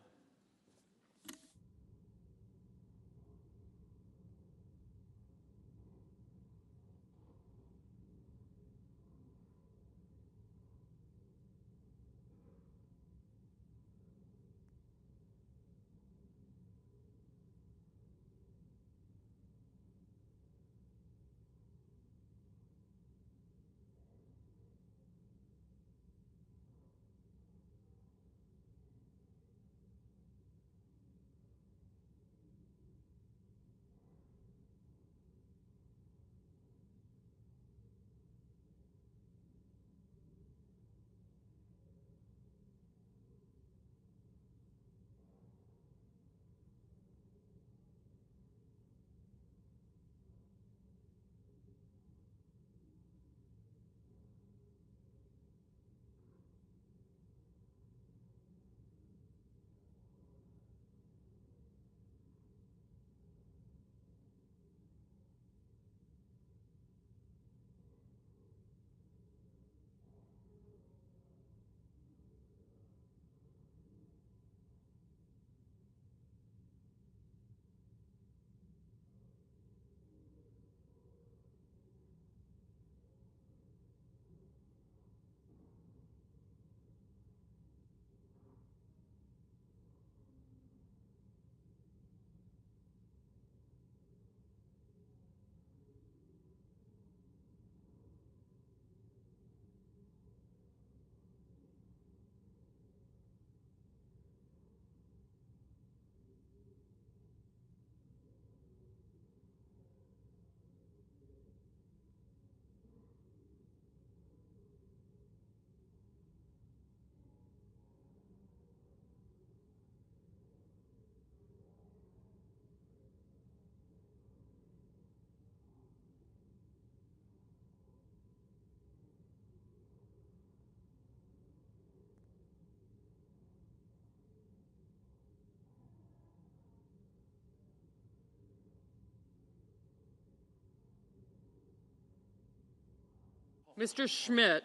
Mr. Schmidt,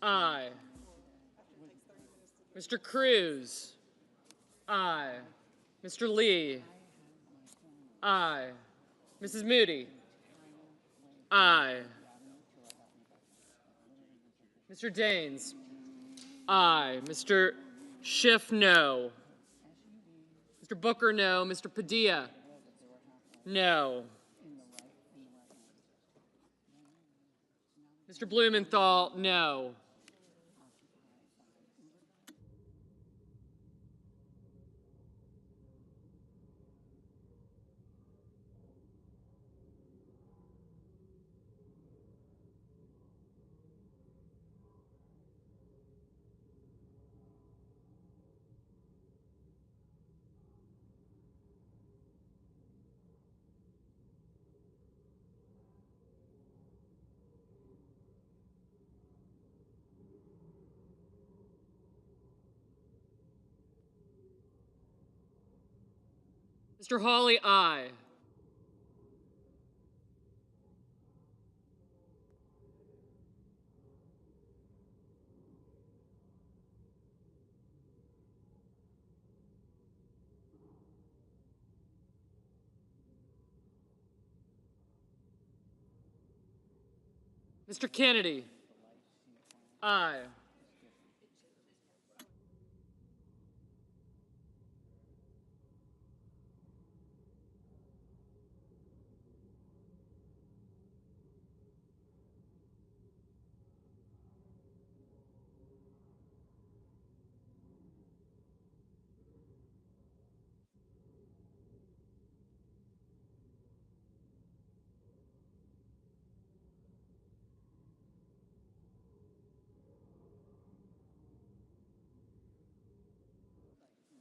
aye. Mr. Cruz, aye. Mr. Lee, aye. Mrs. Moody, aye. Mr. Daines, aye. Mr. Schiff, no. Mr. Booker, no. Mr. Padilla, no. Mr. Blumenthal, no. Mr. Hawley, aye. Mr. Kennedy, aye.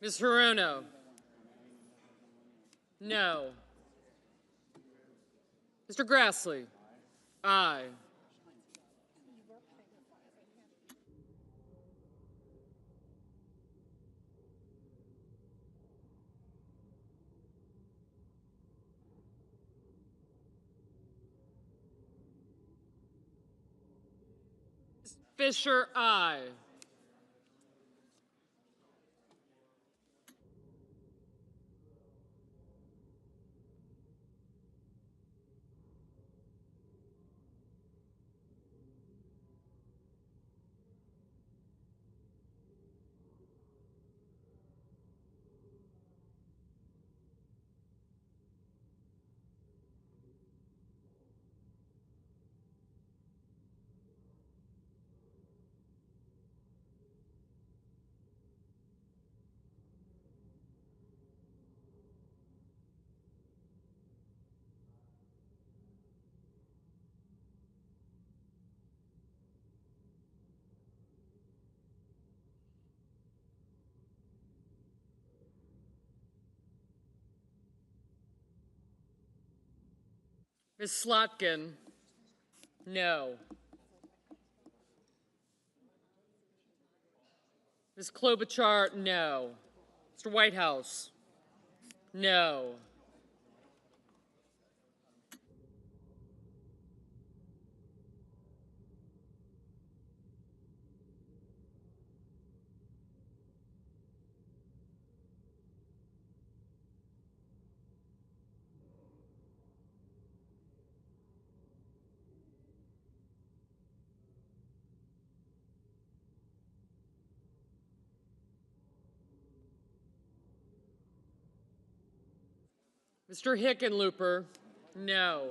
Ms. Hirono, no. Mr. Grassley, aye. Fisher, aye. Ms. Slotkin? No. Ms. Klobuchar? No. Mr. Whitehouse? No. Mr. Hickenlooper? No.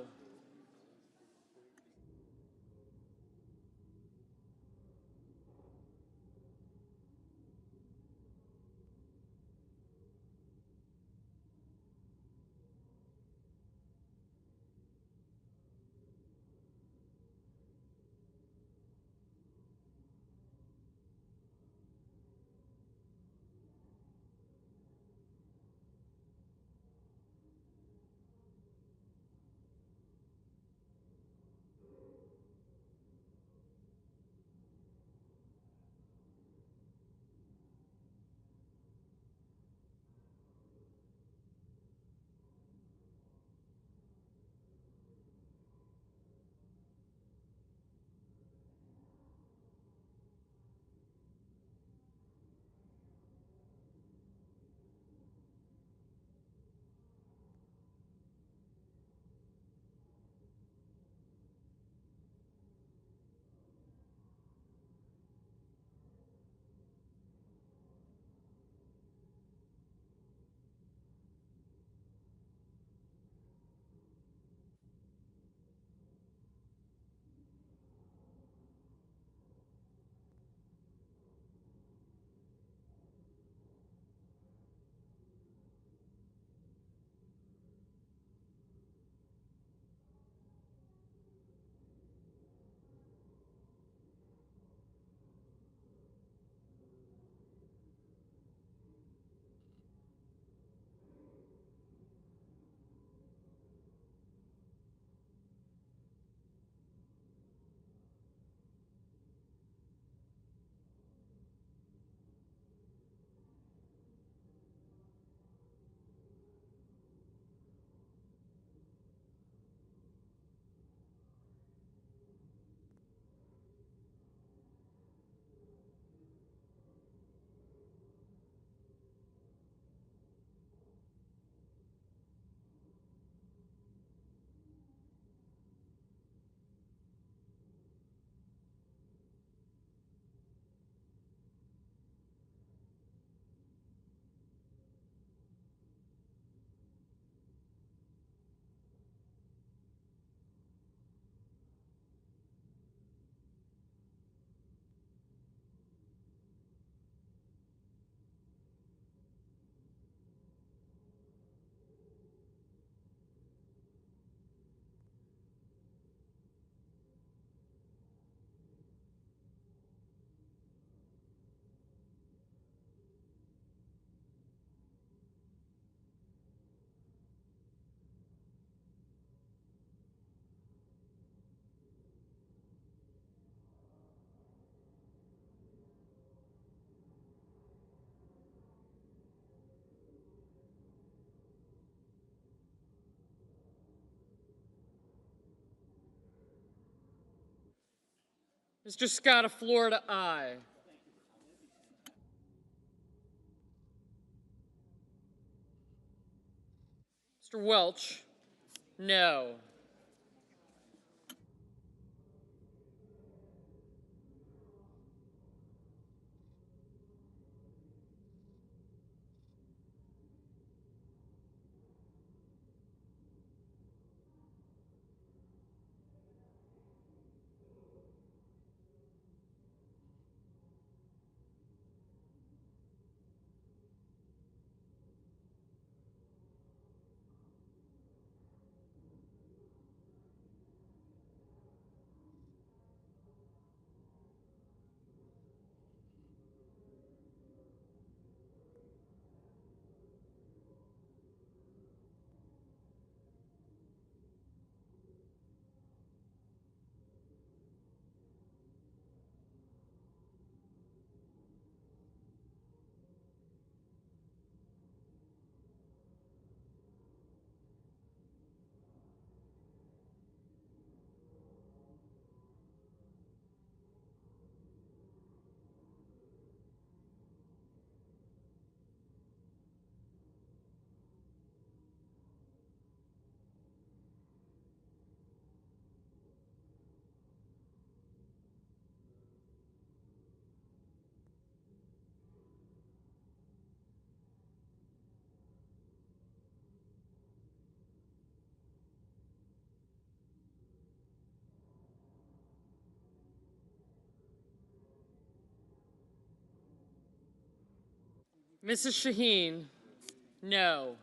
Mr. Scott of Florida, aye. Mr. Welch? No. Mrs. Shaheen, no.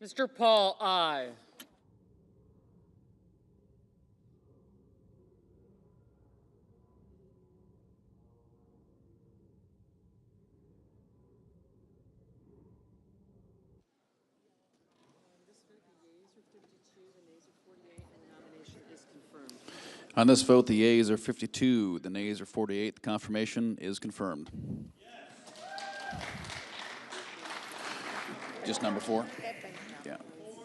Mr. Paul, aye. On this vote, the yeas are 52, the nays are 48. The confirmation is confirmed. Just number 4? Yeah,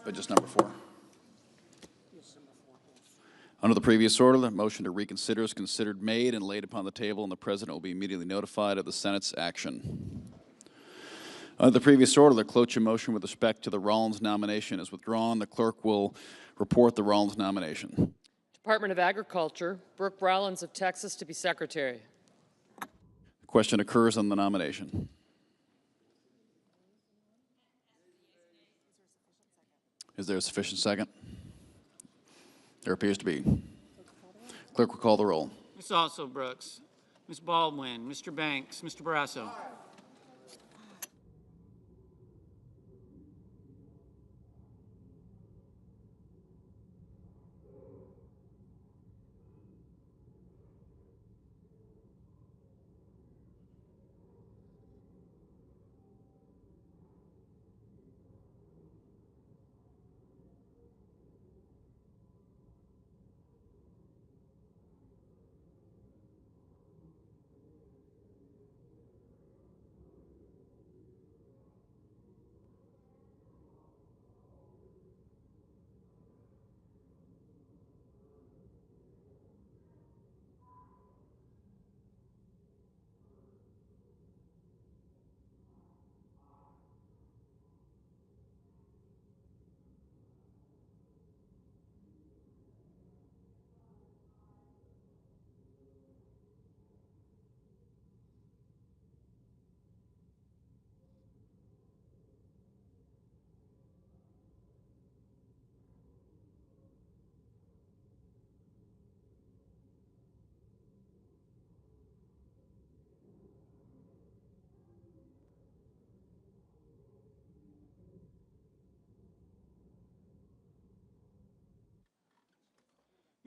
but just number 4. Under the previous order, the motion to reconsider is considered made and laid upon the table, and the President will be immediately notified of the Senate's action. Under the previous order, the cloture motion with respect to the Rollins nomination is withdrawn. The clerk will report the Rollins nomination. Department of Agriculture, Brooke Rollins of Texas to be Secretary. The question occurs on the nomination. Is there a sufficient second? There appears to be. Clerk will call the roll. Ms. Also Brooks, Ms. Baldwin, Mr. Banks, Mr. Barrasso.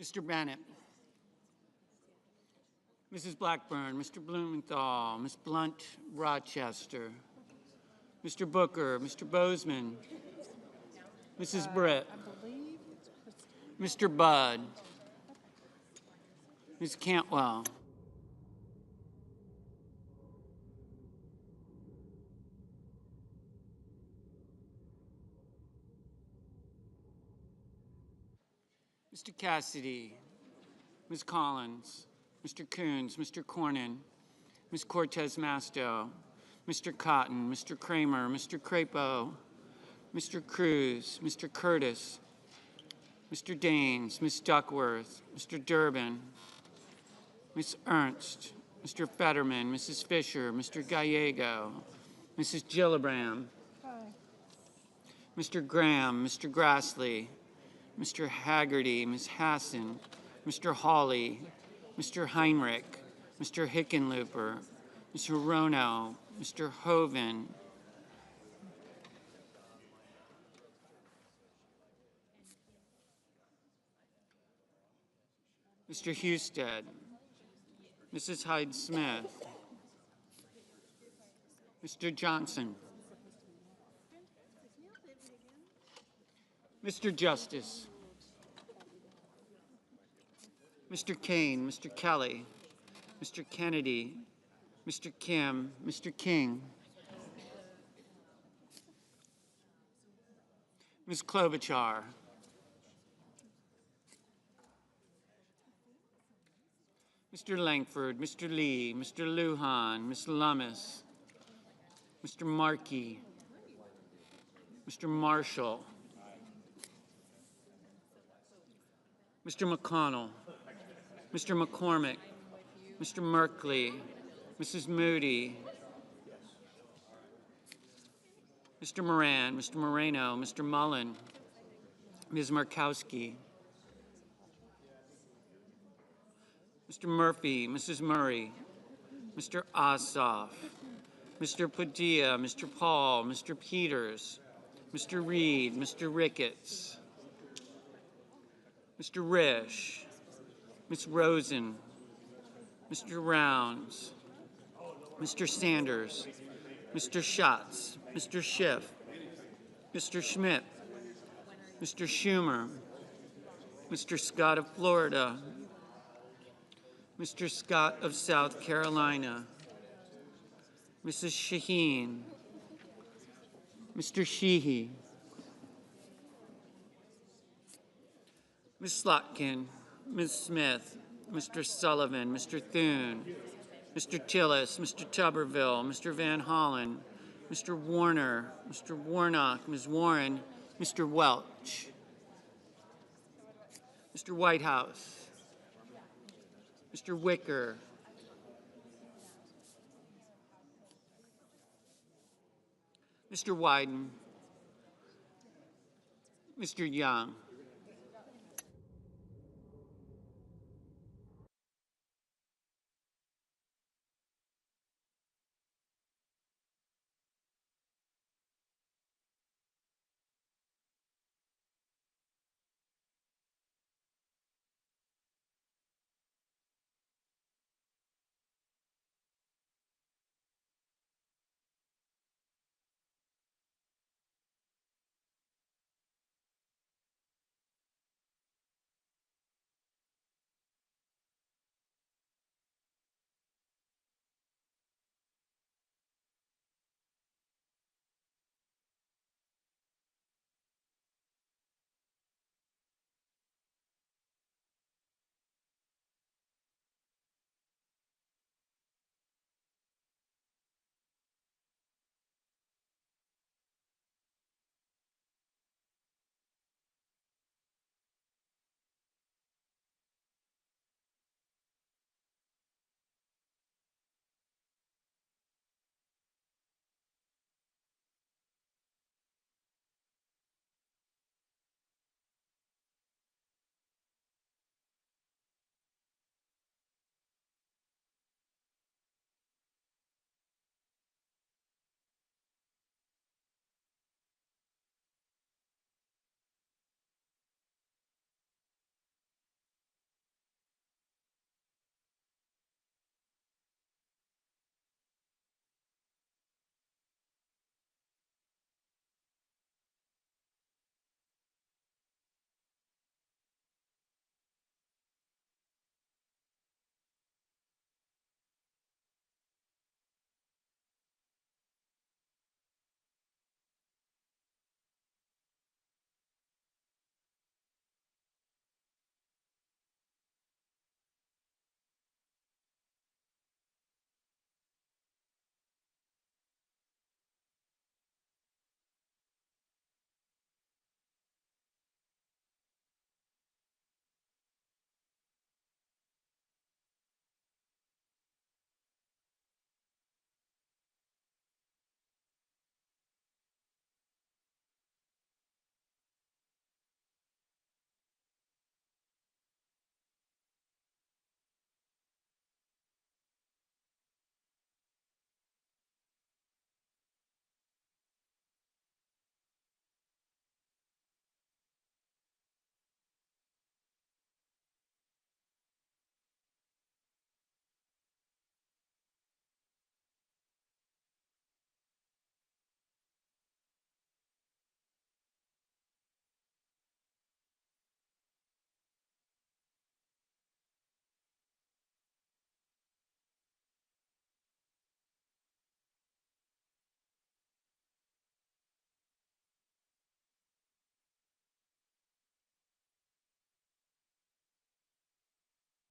Mr. Bennett, Mrs. Blackburn, Mr. Blumenthal, Ms. Blunt Rochester, Mr. Booker, Mr. Bozeman, Mrs. Britt, Mr. Budd, Ms. Cantwell, Mr. Cassidy, Ms. Collins, Mr. Coons, Mr. Cornyn, Ms. Cortez Masto, Mr. Cotton, Mr. Kramer, Mr. Crapo, Mr. Cruz, Mr. Curtis, Mr. Daines, Ms. Duckworth, Mr. Durbin, Ms. Ernst, Mr. Fetterman, Mrs. Fisher, Mr. Gallego, Mrs. Gillibrand, Mr. Graham, Mr. Grassley, Mr. Haggerty, Ms. Hassan, Mr. Hawley, Mr. Heinrich, Mr. Hickenlooper, Mr. Rono, Mr. Hoven, Mr. Husted, Mrs. Hyde-Smith, Mr. Johnson, Mr. Justice, Mr. Kane, Mr. Kelly, Mr. Kennedy, Mr. Kim, Mr. King, Ms. Klobuchar, Mr. Langford, Mr. Lee, Mr. Lujan, Ms. Lummis, Mr. Markey, Mr. Marshall, Mr. McConnell, Mr. McCormick, Mr. Merkley, Mrs. Moody, Mr. Moran, Mr. Moreno, Mr. Mullen, Ms. Markowski, Mr. Murphy, Mrs. Murray, Mr. Ossoff, Mr. Padilla, Mr. Paul, Mr. Peters, Mr. Reed, Mr. Ricketts, Mr. Risch, Ms. Rosen, Mr. Rounds, Mr. Sanders, Mr. Schatz, Mr. Schiff, Mr. Schmidt, Mr. Schumer, Mr. Scott of Florida, Mr. Scott of South Carolina, Mrs. Shaheen, Mr. Sheehy, Ms. Slotkin, Ms. Smith, Mr. Sullivan, Mr. Thune, Mr. Tillis, Mr. Tuberville, Mr. Van Hollen, Mr. Warner, Mr. Warnock, Ms. Warren, Mr. Welch, Mr. Whitehouse, Mr. Wicker, Mr. Wyden, Mr. Young,